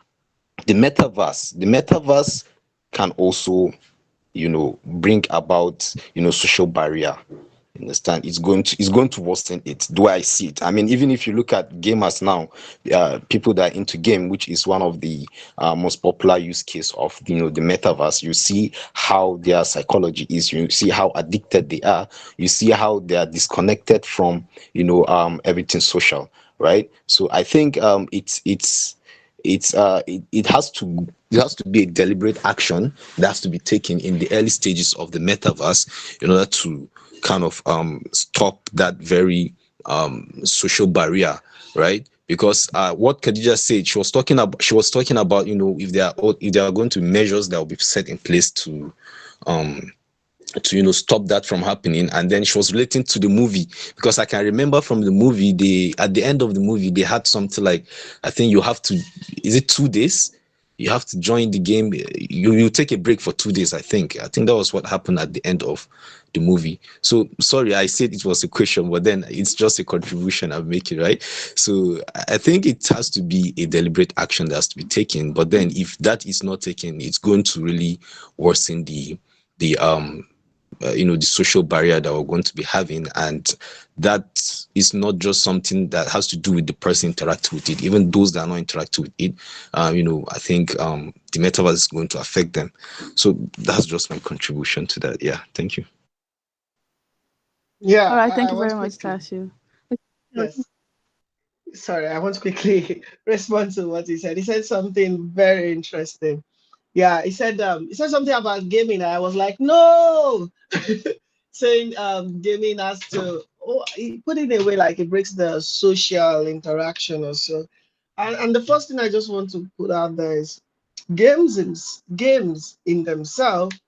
G: metaverse can also bring about social barrier. You understand? It's going to worsen it. Do I see it? I mean, even if you look at gamers now, people that are into game, which is one of the most popular use case of the metaverse, you see how their psychology is. You see how addicted they are. You see how they are disconnected from everything social, right? So I think it has to be a deliberate action that has to be taken in the early stages of the metaverse in order to kind of stop that very social barrier, right? Because what Khadija said, she was talking about if there are going to be measures that will be set in place to stop that from happening. And then she was relating to the movie, because I can remember from the movie, they at the end of the movie they had something like, I think you have to, is it 2 days, you have to join the game, you take a break for 2 days. I think that was what happened at the end of the movie. So sorry, I said it was a question, but then it's just a contribution I'm making, right? So I think it has to be a deliberate action that has to be taken, but then if that is not taken, it's going to really worsen the social barrier that we're going to be having. And that is not just something that has to do with the person interacting with it. Even those that are not interacting with it, I think the metaverse is going to affect them. So that's just my contribution to that. Yeah, thank you.
B: Yeah,
A: All right,
B: I
A: thank you
B: want
A: very
B: to
A: much,
B: quickly.
A: Tassie.
B: Yes. Sorry, I want to quickly respond to what he said. He said something very interesting. Yeah, he said something about gaming. And I was like, no, saying gaming has to, oh, he put it in a way like it breaks the social interaction or so. And the first thing I just want to put out there is games in themselves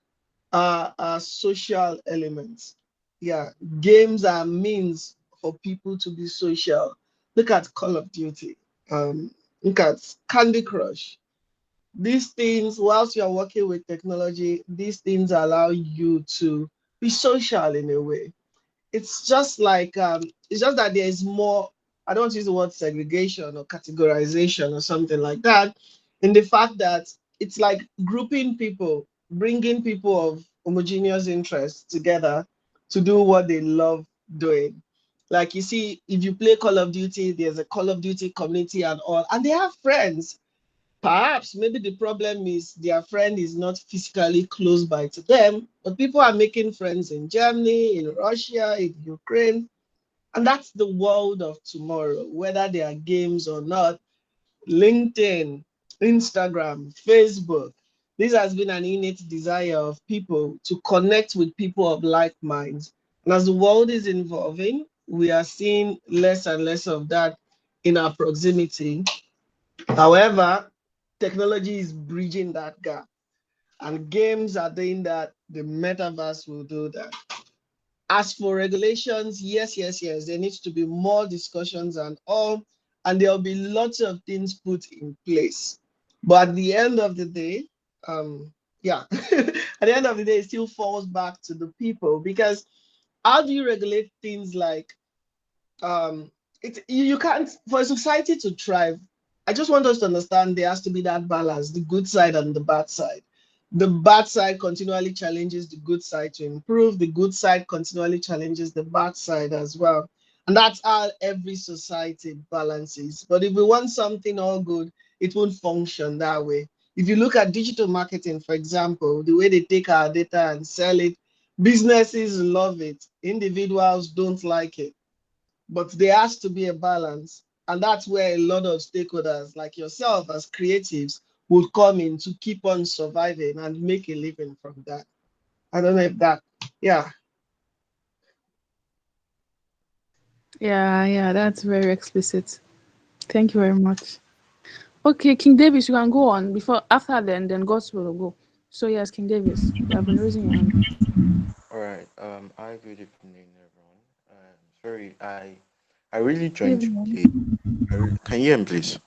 B: are social elements. Yeah, games are means for people to be social. Look at Call of Duty. Um, Look at Candy Crush. These things, whilst you're working with technology, these things allow you to be social in a way. It's just that there is more. I don't want to use the word segregation or categorization or something like that, in the fact that it's like grouping people, bringing people of homogeneous interests together to do what they love doing. Like you see, if you play Call of Duty, there's a Call of Duty community and all, and they have friends. Perhaps maybe the problem is their friend is not physically close by to them, but people are making friends in Germany, in Russia, in Ukraine. And that's the world of tomorrow, whether they are games or not. LinkedIn, Instagram, Facebook. This has been an innate desire of people to connect with people of like minds. And as the world is evolving, we are seeing less and less of that in our proximity. However, technology is bridging that gap, and games are doing that. The metaverse will do that. As for regulations, yes, yes, yes, there needs to be more discussions and all, and there'll be lots of things put in place. But at the end of the day, yeah, at the end of the day, it still falls back to the people, because how do you regulate things like you can't, for a society to thrive. I just want us to understand there has to be that balance, the good side and the bad side. The bad side continually challenges the good side to improve, the good side continually challenges the bad side as well. And that's how every society balances. But if we want something all good, it won't function that way. If you look at digital marketing, for example, the way they take our data and sell it, businesses love it, individuals don't like it, but there has to be a balance. And that's where a lot of stakeholders like yourself as creatives would come in to keep on surviving and make a living from that. I don't know if that, yeah.
A: Yeah, that's very explicit. Thank you very much. Okay, King Davis, you can go on before after then God's will go. So yes, King Davis, you have been raising your hand.
J: All right. Hi, good evening, everyone. Sorry, I really
A: Good
J: joined
A: evening.
J: late. Can you hear me, please?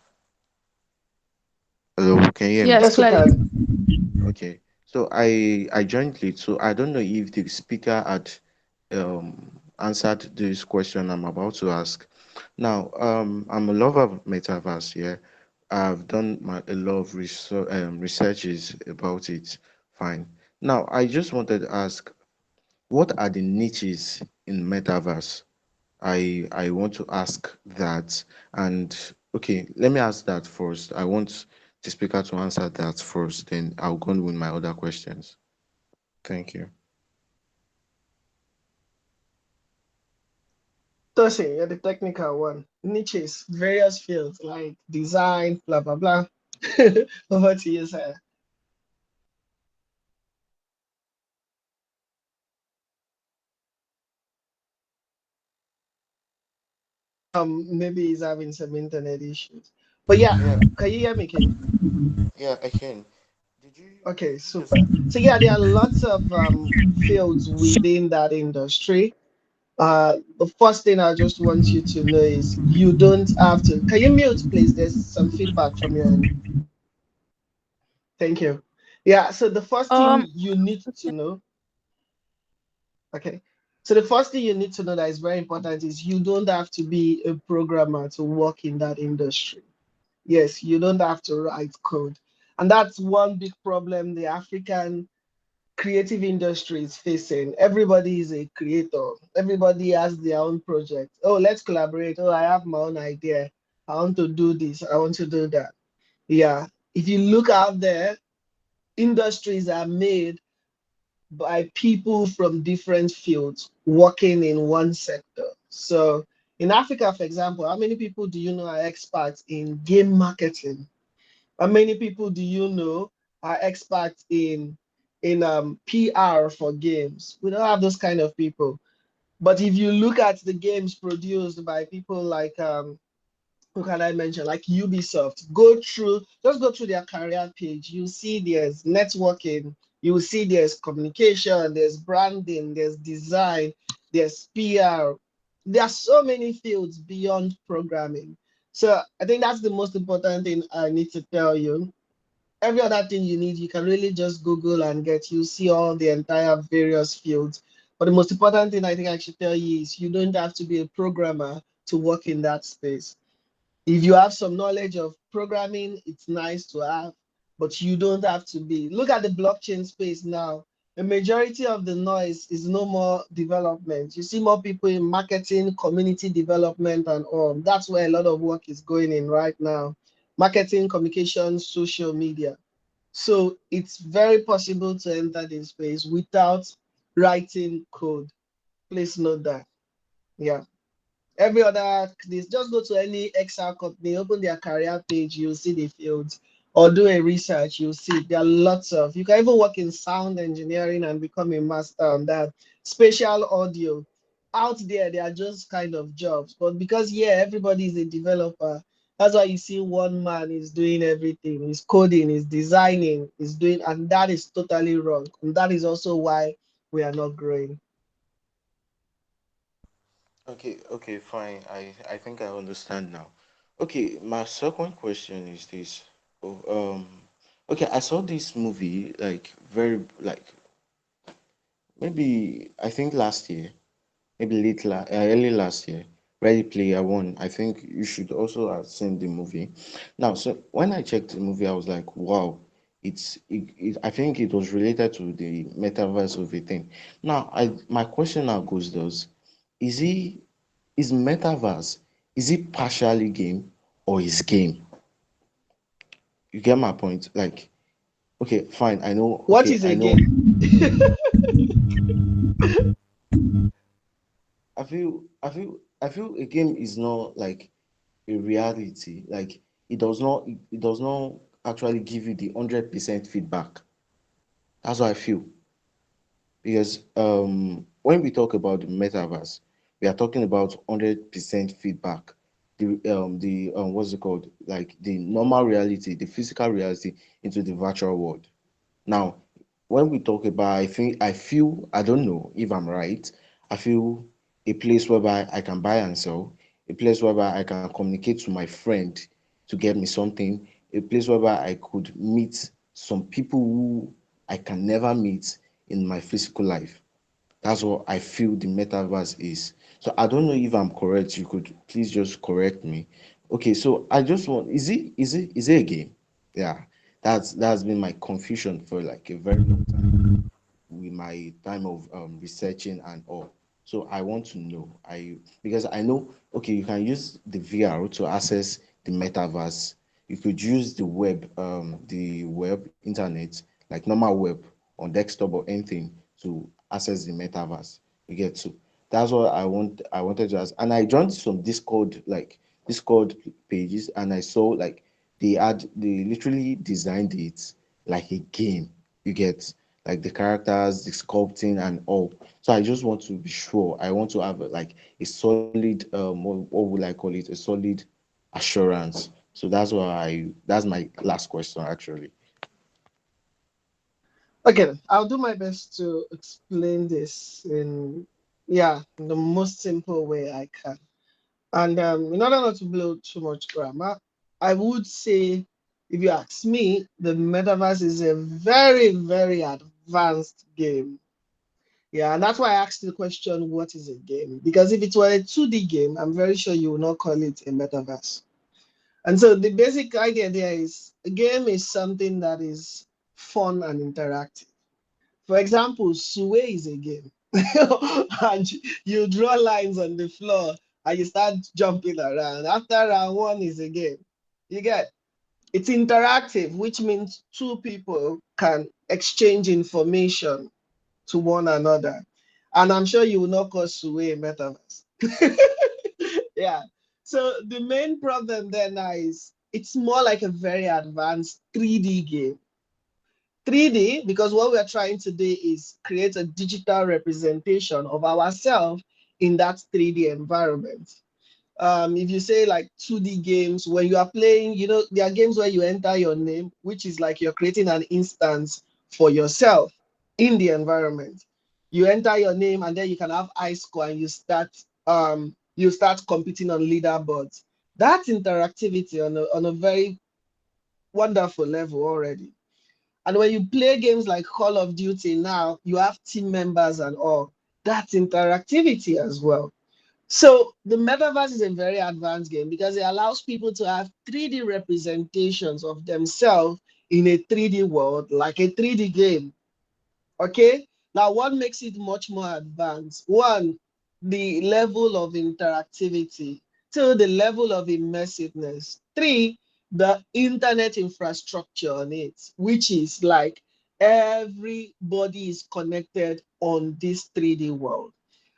J: Hello, can you hear me?
A: Yes,
B: Yes, we
A: clearly.
B: can.
J: Okay. So I joined late, so I don't know if the speaker had answered this question I'm about to ask. Now, I'm a lover of metaverse. Yeah, I've done a lot of researches about it. Fine. Now, I just wanted to ask, what are the niches in metaverse? I want to ask that. And okay, let me ask that first. I want the speaker to answer that first, then I'll go on with my other questions. Thank you.
B: Tosin, you're the technical one. Niches, various fields like design, blah, blah, blah. Over to you, sir. Maybe he's having some internet issues. But yeah,
J: Yeah,
B: can you hear me, King?
J: yeah, I can.
B: Okay,
J: Did you just
B: super. So yeah, there are lots of fields within that industry. The first thing I just want you to know is you don't have to. Can you mute, please? There's some feedback from your end. Thank you. Yeah, so the first thing
A: Um,
B: you need to know, okay. So the first thing you need to know that is very important is you don't have to be a programmer to work in that industry. Yes, you don't have to write code. And that's one big problem the African creative industry is facing. Everybody is a creator. Everybody has their own project. Oh, let's collaborate. Oh, I have my own idea. I want to do this. I want to do that. Yeah. If you look out there, industries are made by people from different fields working in one sector. So In Africa, for example, how many people do you know are experts in game marketing? How many people do you know are experts in PR for games? We don't have those kind of people. But if you look at the games produced by people like who can I mention? Like Ubisoft. Just go through their career page. You see there's networking, you see there's communication, there's branding, there's design, there's PR. There are so many fields beyond programming. So I think that's the most important thing I need to tell you. Every other thing you need, you can really just Google and get. You see all the entire various fields. But the most important thing I think I should tell you is you don't have to be a programmer to work in that space. If you have some knowledge of programming, it's nice to have, but you don't have to be. Look at the blockchain space now. The majority of the noise is no more development. You see more people in marketing, community development, and all. That's where a lot of work is going in right now. Marketing, communication, social media. So it's very possible to enter this space without writing code. Please note that. Yeah. Every other, this just go to any XR company, open their career page, you'll see the fields, or do a research, you'll see there are lots of. You can even work in sound engineering and become a master on that. Spatial audio, out there are just kind of jobs, but because everybody is a developer, that's why you see one man is doing everything. He's coding, he's designing, he's doing, and that is totally wrong. And that is also why we are not growing.
J: Okay, fine. I think I understand now. Okay, my second question is this. Oh, okay, I saw this movie like very like maybe I think last year, maybe early last year. Ready Player One. I think you should also have seen the movie. Now, so when I checked the movie, I was like, wow, I think it was related to the metaverse of a thing. Now, I my question now goes those, is he is metaverse, is it partially game or is game? You get my point? Like, okay, fine. I know.
B: What
J: Okay,
B: is
J: I
B: a
J: know.
B: game?
J: I feel a game is not like a reality. Like it does not actually give you the 100% feedback. That's what I feel. Because when we talk about the metaverse, we are talking about 100% feedback. The what's it called? Like the normal reality, the physical reality into the virtual world. Now, when we talk about, I feel, I don't know if I'm right. I feel a place whereby I can buy and sell, a place whereby I can communicate to my friend to get me something, a place whereby I could meet some people who I can never meet in my physical life. That's what I feel the metaverse is. So I don't know if I'm correct. You could please just correct me. Okay, so I just want, is it a game? Yeah, that's been my confusion for like a very long time with my time of researching and all. So I want to know, because I know, okay, you can use the VR to access the metaverse. You could use the web internet, like normal web on desktop or anything to access the metaverse. You get to. That's what I wanted to ask. And I joined some Discord pages, and I saw like they literally designed it like a game. You get like the characters, the sculpting and all. So I just want to be sure. I want to have like a solid what would I call it? A solid assurance. So that's my last question actually.
B: Okay, I'll do my best to explain this in the most simple way I can. And in order not to blow too much grammar, I would say, if you ask me, the metaverse is a very, very advanced game. Yeah, and that's why I asked the question, what is a game? Because if it were a 2D game, I'm very sure you will not call it a metaverse. And so the basic idea there is a game is something that is fun and interactive. For example, Sway is a game. And you draw lines on the floor and you start jumping around. After round one is a game. You get it's interactive, which means two people can exchange information to one another. And I'm sure you will not call Sway a metaverse. Yeah. So the main problem then now is it's more like a very advanced 3D game. 3D, because what we are trying to do is create a digital representation of ourselves in that 3D environment. If you say like 2D games, when you are playing, there are games where you enter your name, which is like you're creating an instance for yourself in the environment. You enter your name and then you can have high score and you start competing on leaderboards. That's interactivity on a very wonderful level already. And when you play games like Call of Duty now, you have team members and all. That's interactivity as well. So the metaverse is a very advanced game because it allows people to have 3D representations of themselves in a 3D world, like a 3D game. Okay. Now, what makes it much more advanced? One, the level of interactivity. Two, the level of immersiveness. Three, the internet infrastructure on it, which is like everybody is connected on this 3D world.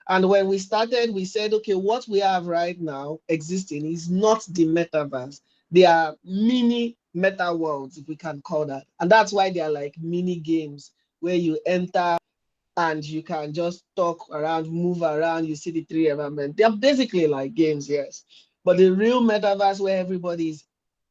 B: And when we started, we said, okay, what we have right now existing is not the metaverse. They are mini meta worlds, if we can call that. And that's why they are like mini games where you enter and you can just talk around, move around, you see the three environment. They're basically like games, yes. But the real metaverse where everybody is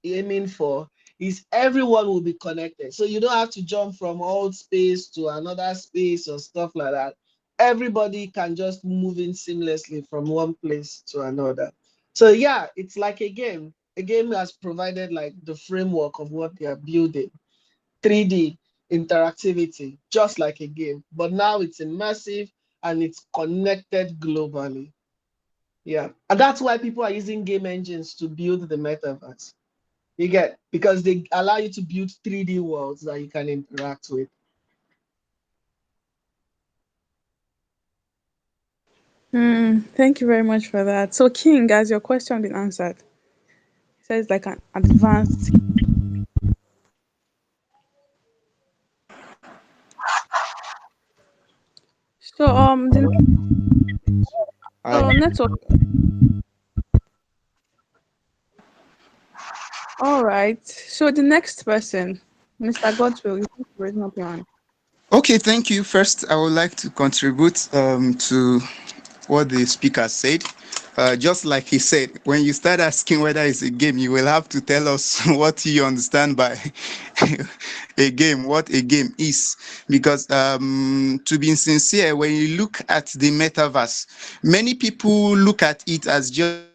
B: aiming for is everyone will be connected. So you don't have to jump from old space to another space or stuff like that. Everybody can just move in seamlessly from one place to another. So yeah, it's like a game. A game has provided like the framework of what they are building. 3D interactivity, just like a game, but now it's immersive and it's connected globally. Yeah, and that's why people are using game engines to build the metaverse. You get, because they allow you to build 3D worlds that you can interact with.
A: Thank you very much for that. So, King, has your question been answered? It says like an advanced. So,
J: I
A: so network. All right. So the next person, Mr. Godwill, you can raise up your hand.
I: Okay, thank you. First, I would like to contribute to what the speaker said. Just like he said, when you start asking whether it's a game, you will have to tell us what you understand by a game, what a game is. Because to be sincere, when you look at the metaverse, many people look at it as just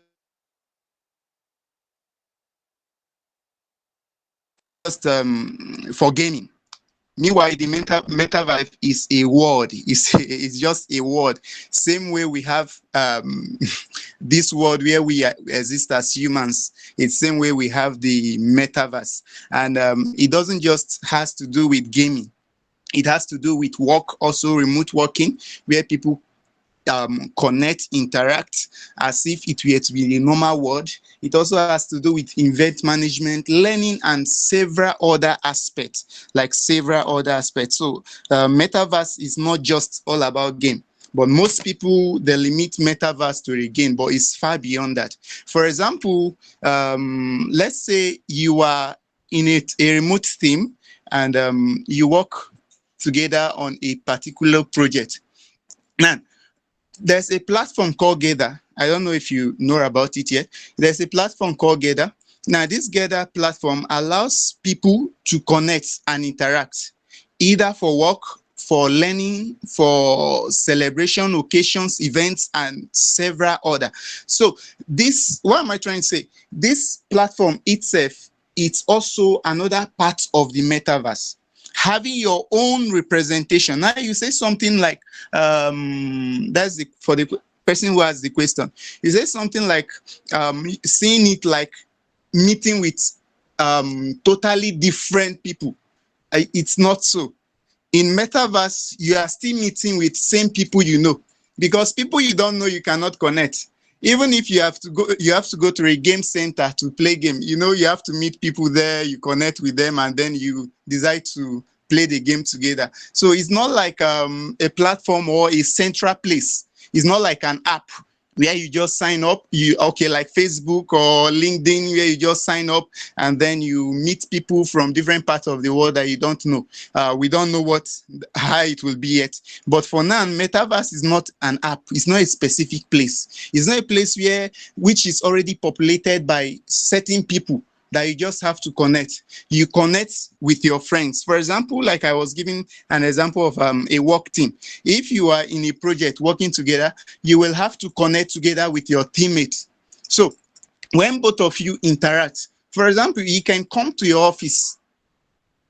I: for gaming. Meanwhile, the metaverse is a word. It's just a word. Same way we have this world where we exist as humans. It's same way we have the metaverse, and it doesn't just has to do with gaming. It has to do with work, also remote working, where people connect, interact as if it were to be a normal world. It also has to do with event management, learning, and several other aspects, So metaverse is not just all about game. But most people, they limit metaverse to a game, but it's far beyond that. For example, let's say you are in a remote team and you work together on a particular project. Now, there's a platform called Gather. I don't know if you know about it yet. There's a platform called Gather. Now, this Gather platform allows people to connect and interact, either for work, for learning, for celebration, occasions, events, and several other. So this, what am I trying to say? This platform itself, it's also another part of the metaverse. Having your own representation. Now you say something like, that's for the person who has the question. You say something like, seeing it like meeting with totally different people. It's not so. In metaverse, you are still meeting with same people you know, because people you don't know you cannot connect. Even if you have to go to a game center to play game. You have to meet people there, you connect with them, and then you decide to play the game together. So it's not like a platform or a central place. It's not like an app where you just sign up, you okay, like Facebook or LinkedIn, where you just sign up and then you meet people from different parts of the world that you don't know. We don't know how it will be yet, but for now, Metaverse is not an app. It's not a specific place. It's not a place which is already populated by certain people that you just have to connect. You connect with your friends. For example, like I was giving an example of a work team. If you are in a project working together, you will have to connect together with your teammates. So when both of you interact, for example, he can come to your office.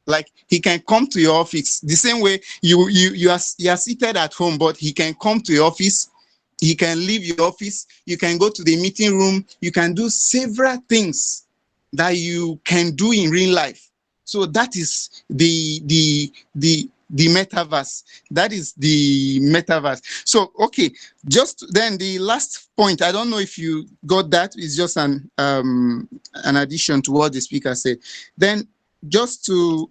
I: Like he can come to your office the same way you are seated at home, but he can come to your office. He can leave your office. You can go to the meeting room. You can do several things that you can do in real life. So that is the metaverse. That is the metaverse. So okay, just then the last point. I don't know if you got that. It's just an addition to what the speaker said. Then just to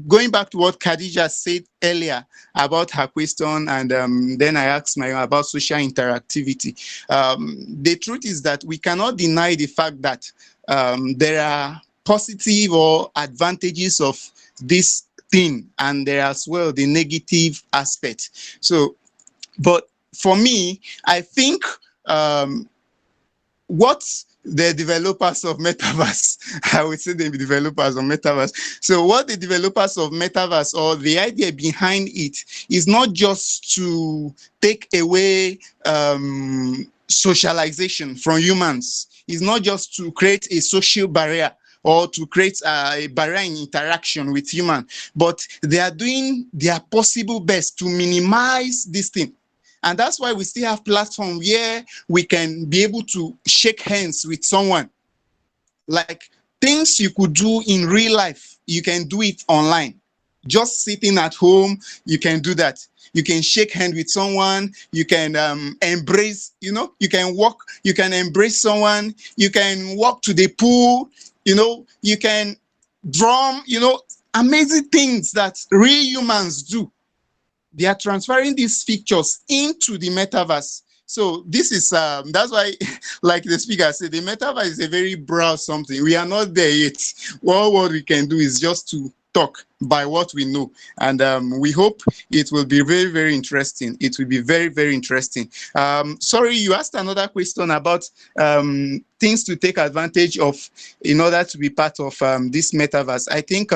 I: going back to what Khadija said earlier about her question, and then I asked my about social interactivity. The truth is that we cannot deny the fact that there are positive or advantages of this thing, and there as well the negative aspect. So, but for me, I think what the developers of Metaverse, I would say the developers of Metaverse. So what the developers of Metaverse, or the idea behind it, is not just to take away socialization from humans. It's not just to create a social barrier or to create a barrier in interaction with humans, but they are doing their possible best to minimize this thing. And that's why we still have platforms where we can be able to shake hands with someone. Like things you could do in real life, you can do it online. Just sitting at home, you can do that. You can shake hands with someone. You can embrace, you can walk, you can embrace someone. You can walk to the pool, you can drum, amazing things that real humans do. They are transferring these features into the metaverse. So this is that's why, like the speaker said, the metaverse is a very broad something. We are not there yet. Well, what we can do is just to talk by what we know, and we hope it will be very, very interesting. It will be very, very interesting. Sorry, you asked another question about things to take advantage of in order to be part of this metaverse. I think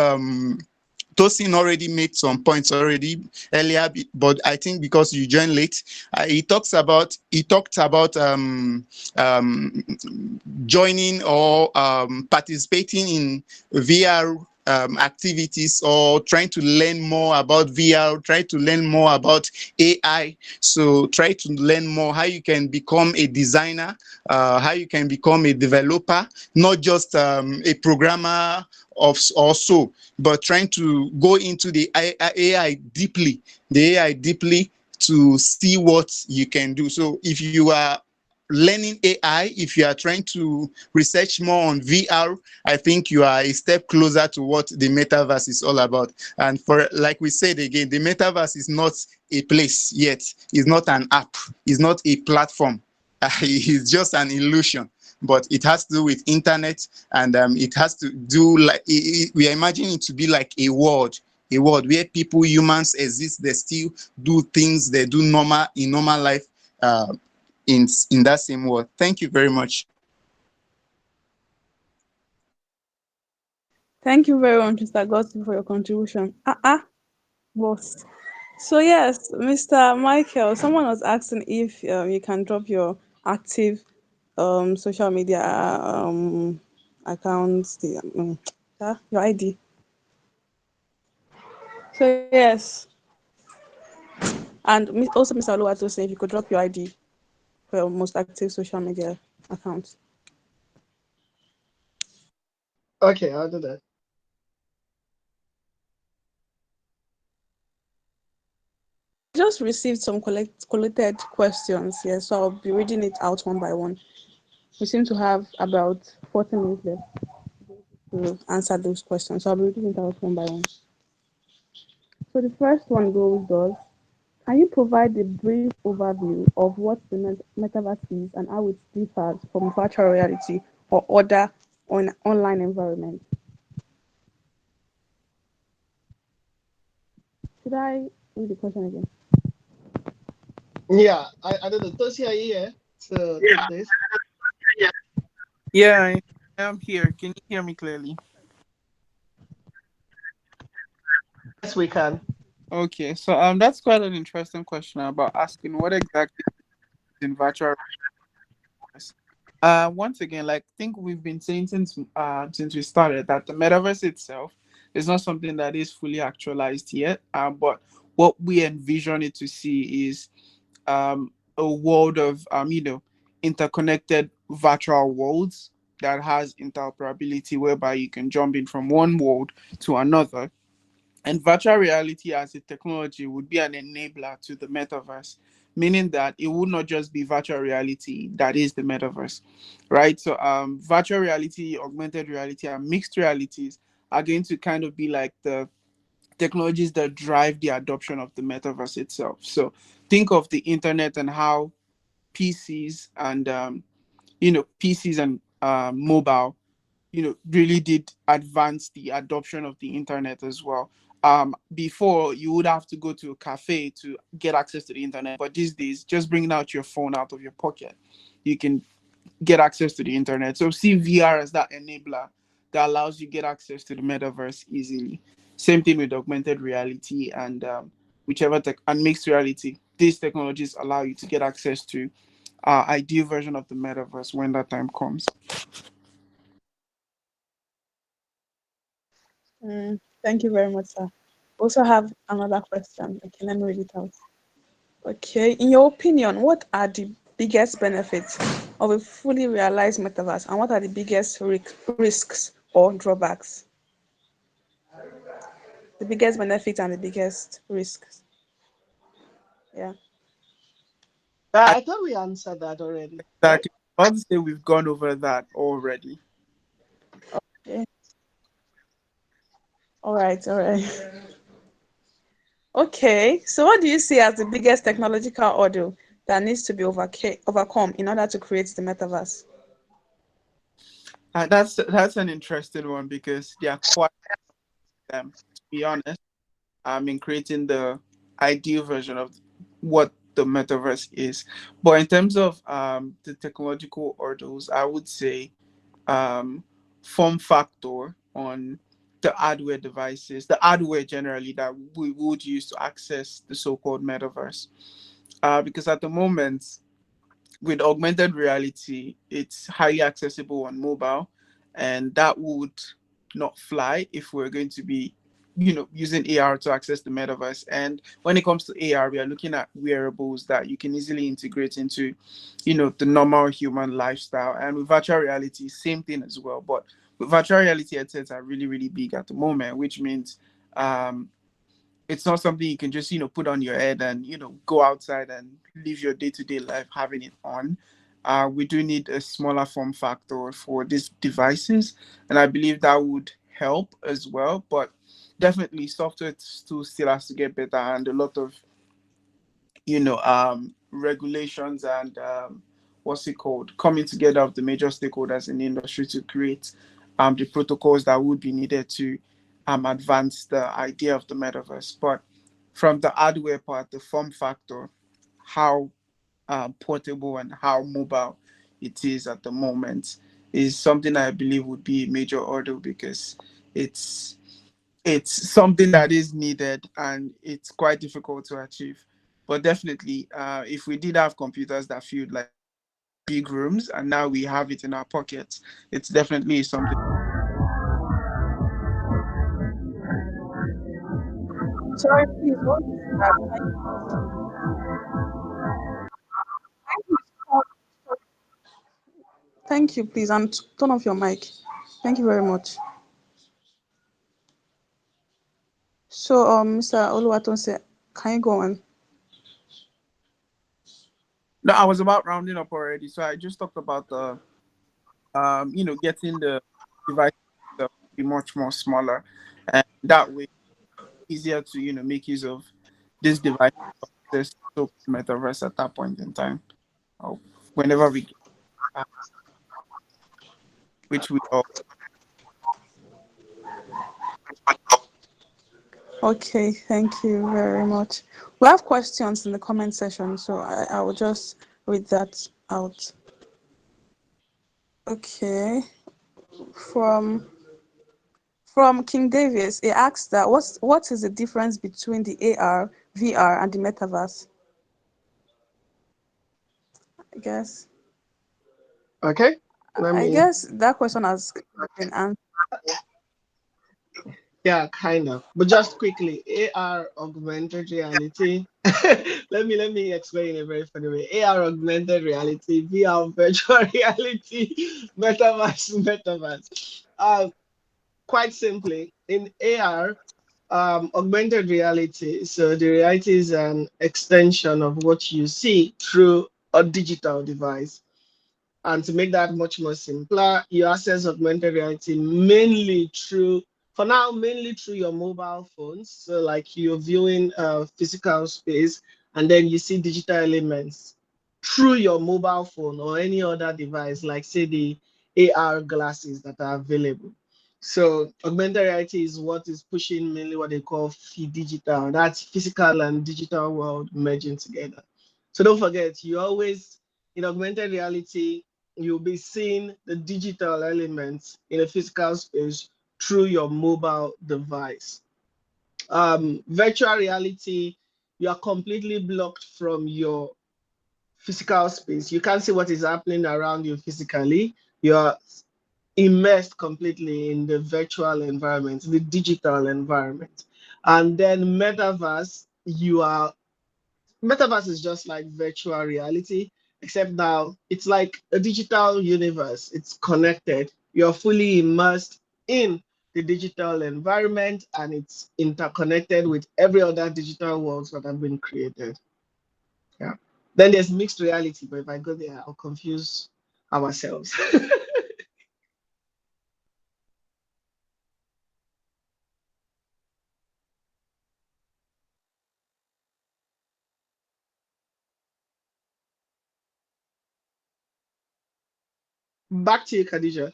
I: Tosin already made some points already earlier, but I think because you joined late, he talked about joining or participating in VR activities, or trying to learn more about VR, try to learn more about AI. So try to learn more how you can become a designer, how you can become a developer, not just a programmer or so, but trying to go into the AI deeply, to see what you can do. So if you are learning AI, if you are trying to research more on VR, I think you are a step closer to what the metaverse is all about. And for, like we said again, the metaverse is not a place yet. It's not an app. It's not a platform. It's just an illusion. But it has to do with internet, and it has to do like we are imagining it to be like a world where people, humans exist. They still do things they do in normal life. In that same world. Thank you very much.
A: Thank you very much, Mr. Gotti, for your contribution. Boss. So yes, Mr. Michael, someone was asking if you can drop your active social media accounts, your ID. So yes, and also Mr. Oluwato say if you could drop your ID for your most active social media accounts.
B: Okay, I'll do that.
A: Just received some collected questions here, so I'll be reading it out one by one. We seem to have about 40 minutes left to answer those questions, so I'll be reading it out one by one. So the first one goes thus: Can you provide a brief overview of what the metaverse is and how it differs from virtual reality or other online environments? Should I read the question again?
B: Yeah, I don't know. Tosi, are you here to take this?
C: Yeah, I am here. Can you hear me clearly?
B: Yes, we can.
C: Okay, so that's quite an interesting question about asking what exactly is in virtual reality. Once again, like I think we've been saying since we started that the metaverse itself is not something that is fully actualized yet. But what we envision it to see is a world of interconnected virtual worlds that has interoperability, whereby you can jump in from one world to another. And virtual reality as a technology would be an enabler to the metaverse, meaning that it would not just be virtual reality that is the metaverse, right? So, virtual reality, augmented reality, and mixed realities are going to kind of be like the technologies that drive the adoption of the metaverse itself. So, think of the internet and how PCs and PCs and mobile really did advance the adoption of the internet as well. Before you would have to go to a cafe to get access to the internet, but these days just bringing out your phone out of your pocket, you can get access to the internet. So see VR as that enabler that allows you get access to the metaverse easily. Same thing with augmented reality and whichever tech and mixed reality. These technologies allow you to get access to ideal version of the metaverse when that time comes.
A: Thank you very much, sir. Also have another question. Okay, let me read it out. Okay, in your opinion, what are the biggest benefits of a fully realized metaverse, and what are the biggest risks or drawbacks? The biggest benefits and the biggest risks. Yeah.
B: I thought we answered that already, right?
C: Exactly. I would say we've gone over that already.
A: Okay. All right. All right. Okay. So, what do you see as the biggest technological hurdle that needs to be overcome in order to create the metaverse?
C: That's an interesting one because they are quite to be honest. In creating the ideal version of what the metaverse is. But in terms of the technological hurdles, I would say um, form factor on the hardware devices, the hardware generally that we would use to access the so-called metaverse. Because at the moment, with augmented reality, it's highly accessible on mobile, and that would not fly if we're going to be, using AR to access the metaverse. And when it comes to AR, we are looking at wearables that you can easily integrate into, the normal human lifestyle. And with virtual reality, same thing as well. But with virtual reality headsets are really, really big at the moment, which means um, it's not something you can just put on your head and go outside and live your day-to-day life having it on. We do need a smaller form factor for these devices, and I believe that would help as well. But definitely software still has to get better, and a lot of regulations and what's it called, coming together of the major stakeholders in the industry to create the protocols that would be needed to advance the idea of the metaverse. But from the hardware part, the form factor, how portable and how mobile it is at the moment is something I believe would be a major order because it's it's something that is needed and it's quite difficult to achieve. But definitely, if we did have computers that filled like big rooms and now we have it in our pockets, it's definitely something.
A: Sorry, please. What is that? Thank you, please, and turn off your mic. Thank you very much. So, Mr. Oluwatonse, can you go on?
C: No, I was about rounding up already, so I just talked about the getting the device to be much more smaller, and that way easier to make use of this device access to metaverse at that point in time, or whenever we get, uh, which we all.
A: Okay, thank you very much. We have questions in the comment section, so I will just read that out. Okay, from King Davis, he asks that what is the difference between the AR, VR, and the metaverse? I guess
B: Okay, let
A: I
B: me.
A: guess that question has been answered.
B: Yeah, kind of. But just quickly, AR augmented reality. Let me explain in a very funny way. AR augmented reality, VR virtual reality, metaverse. Quite simply, in AR, augmented reality. So the reality is an extension of what you see through a digital device. And to make that much more simpler, you access augmented reality mainly through, for now, mainly through your mobile phones. So like you're viewing physical space and then you see digital elements through your mobile phone or any other device, like say the AR glasses that are available. So augmented reality is what is pushing mainly what they call digital. That's physical and digital world merging together. So don't forget, you always in augmented reality, you'll be seeing the digital elements in a physical space through your mobile device. Virtual reality, you are completely blocked from your physical space. You can't see what is happening around you physically. You're immersed completely in the virtual environment, the digital environment. And then metaverse is just like virtual reality, except now it's like a digital universe. It's connected. You're fully immersed in the digital environment and it's interconnected with every other digital worlds that have been created. Yeah. Then there's mixed reality, but if I go there, I'll confuse ourselves. Back to you, Khadija.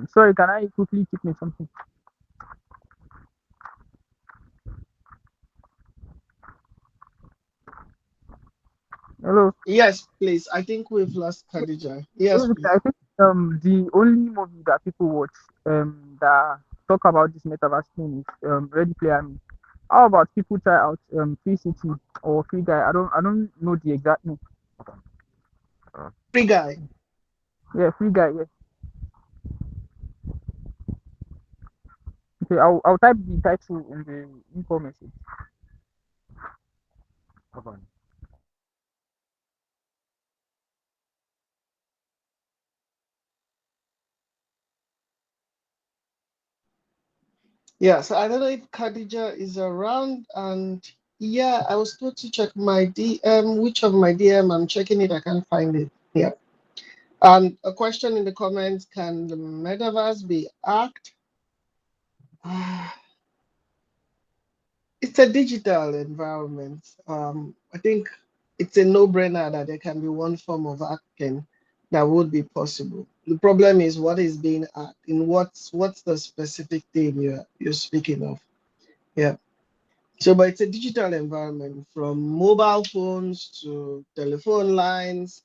F: Sorry, can I quickly check me something? Hello.
B: Yes, please. I think we've lost Khadija. Yes,
F: Basically,
B: please.
F: I think the only movie that people watch that talk about this metaverse thing is Ready Player Me. How about people try out Free City or Free Guy? I don't know the exact name.
B: Free guy.
F: Yeah, Free Guy. Yeah. Okay, I'll type the title in the info message.
B: Yeah, so I don't know if Khadija is around. And yeah, I was told to check my DM. Which of my DM? I'm checking it. I can't find it. Yeah. And a question in the comments: can the metaverse be hacked? It's a digital environment. I think it's a no-brainer that there can be one form of hacking that would be possible. The problem is what is being hacked. In what's the specific thing you're speaking of? Yeah. So, but it's a digital environment from mobile phones to telephone lines.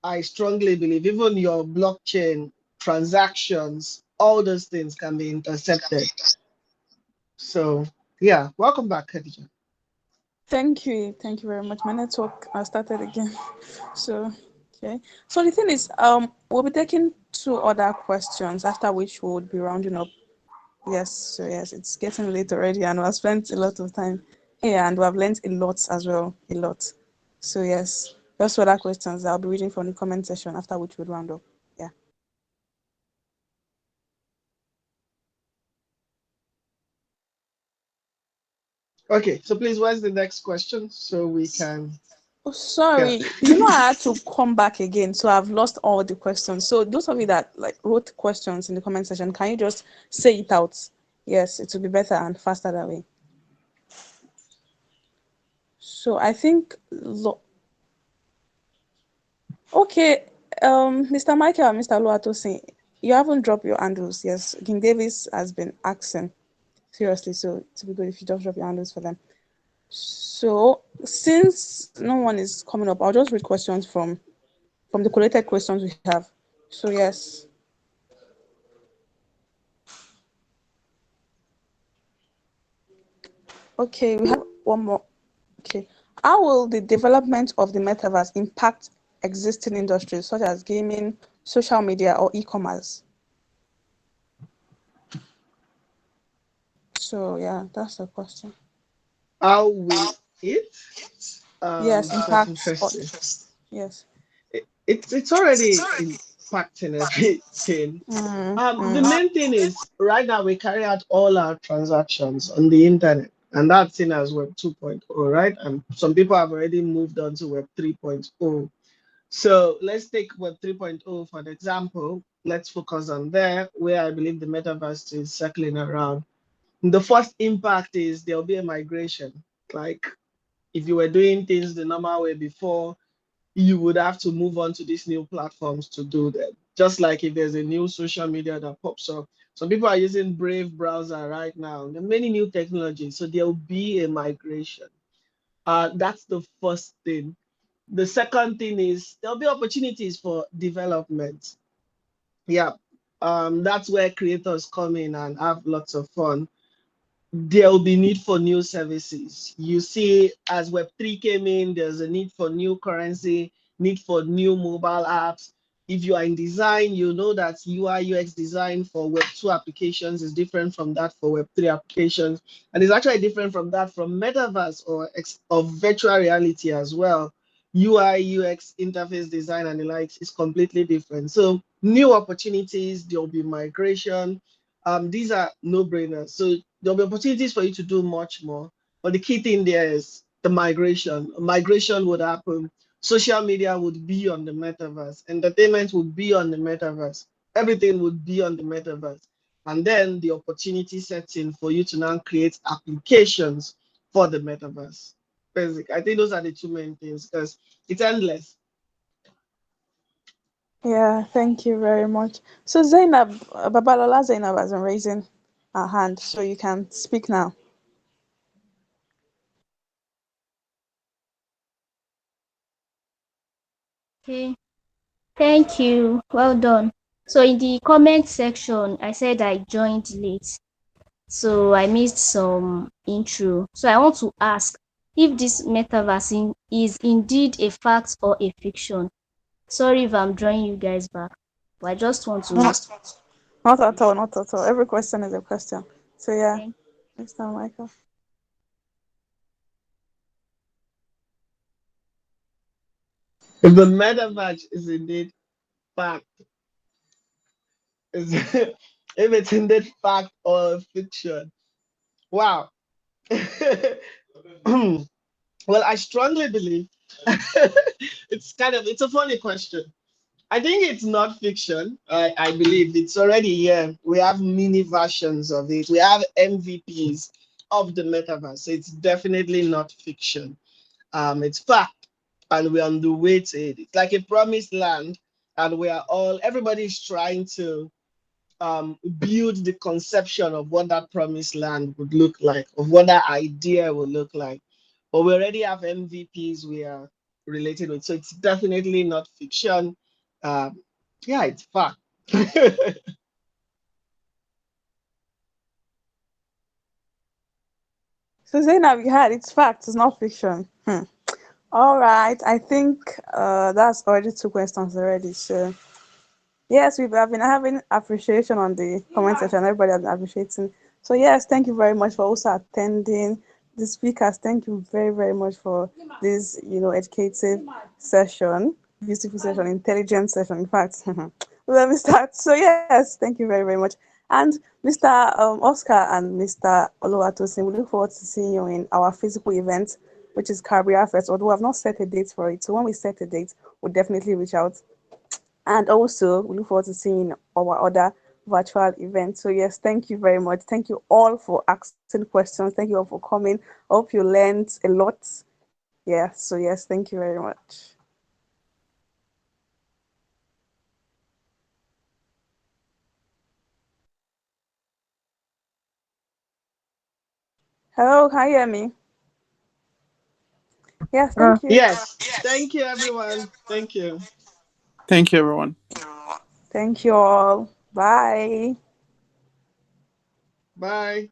B: I strongly believe even your blockchain transactions, all those things can be intercepted. So, yeah, welcome back, Khadija.
A: Thank you very much. My network started again. So, okay. So the thing is, we'll be taking two other questions after which we would be rounding up. Yes, so yes, it's getting late already, and we've spent a lot of time Yeah, and we have learned a lot as well. A lot. So yes. Just further questions I'll be reading from the comment section after which we'll round up. Yeah.
B: Okay, so please, what's the next question so we can?
A: Oh,
B: Yeah.
A: sorry. I had to come back again, so I've lost all the questions. So those of you that like wrote questions in the comment section, can you just say it out? Yes, it will be better and faster that way. So I think, okay, Mr. Michael and Mr. Luatosin, you haven't dropped your handles. Yes, King Davis has been asking seriously, so it would be good if you just drop your handles for them. So since no one is coming up, I'll just read questions from the collated questions we have. So yes. Okay, we have one more. Okay. How will the development of the metaverse impact existing industries such as gaming, social media, or e-commerce? So yeah, that's the question.
B: How will it?
A: Yes,
B: That's
A: impact or
B: interesting.
A: yes.
B: It's already impacting everything. The
A: Mm.
B: main thing is right now we carry out all our transactions on the internet, and that's seen as Web 2.0, right? And some people have already moved on to Web 3.0. So let's take Web 3.0 for an example. Let's focus on there, where I believe the metaverse is circling around. The first impact is there'll be a migration. Like if you were doing things the normal way before, you would have to move on to these new platforms to do that. Just like if there's a new social media that pops up. Some people are using Brave browser right now. There are many new technologies, so there will be a migration. That's the first thing. The second thing is there'll be opportunities for development. Yeah, that's where creators come in and have lots of fun. There will be need for new services. You see, as Web3 came in, there's a need for new currency, need for new mobile apps. If you are in design, you know that UI UX design for Web2 applications is different from that for Web3 applications. And it's actually different from that from metaverse or virtual reality as well. UI UX interface design and the likes is completely different. So new opportunities, there'll be migration. These are no-brainers. So there'll be opportunities for you to do much more. But the key thing there is the migration. Migration would happen. Social media would be on the metaverse. Entertainment would be on the metaverse. Everything would be on the metaverse. And then the opportunity sets in for you to now create applications for the metaverse. Basic. I think those are the two main things because it's endless.
A: Yeah, thank you very much. So Zainab, Babalola Zainab has been raising her hand, so you can speak now.
K: Okay, thank you. Well done. So in the comment section, I said I joined late, so I missed some intro. So I want to ask if this metaverse is indeed a fact or a fiction. Sorry if I'm drawing you guys back, but I just want to.
A: Not at all, not at all. Every question is a question. So yeah,
K: Thank
A: Mr. Michael.
B: If the metaverse is indeed fact, is if it's indeed fact or fiction. Wow. Well, I strongly believe it's a funny question. I think it's not fiction. I believe it's already here. We have mini versions of it. We have MVPs of the metaverse. So it's definitely not fiction. It's fact, and we're on the way to it. It's like a promised land, and everybody's trying to build the conception of what that promised land would look like, of what that idea would look like. But we already have MVPs we are related with, so it's definitely not fiction. Um, yeah, it's fact.
A: So Zainab, you had it's fact, it's not fiction. All right, I think that's already two questions already. So yes, we have been having appreciation on the comment section. Everybody has been appreciating. So yes, thank you very much for also attending. the speakers, thank you very, very much for this, educative session, beautiful session, intelligent session. In fact, let me start. So yes, thank you very, very much. And Mr. Oscar and Mr. Oluwatosin, we look forward to seeing you in our physical event, which is Caribbean Fest, although we have not set a date for it. So when we set a date, we'll definitely reach out. And also, we look forward to seeing our other virtual events. So, yes, thank you very much. Thank you all for asking questions. Thank you all for coming. I hope you learned a lot. Yeah, so, yes, thank you very much. Hello, can you hear me? Yes, thank you.
B: Yes. Thank you, everyone. Thank you.
C: Thank you, everyone.
A: Thank you all. Bye.
B: Bye.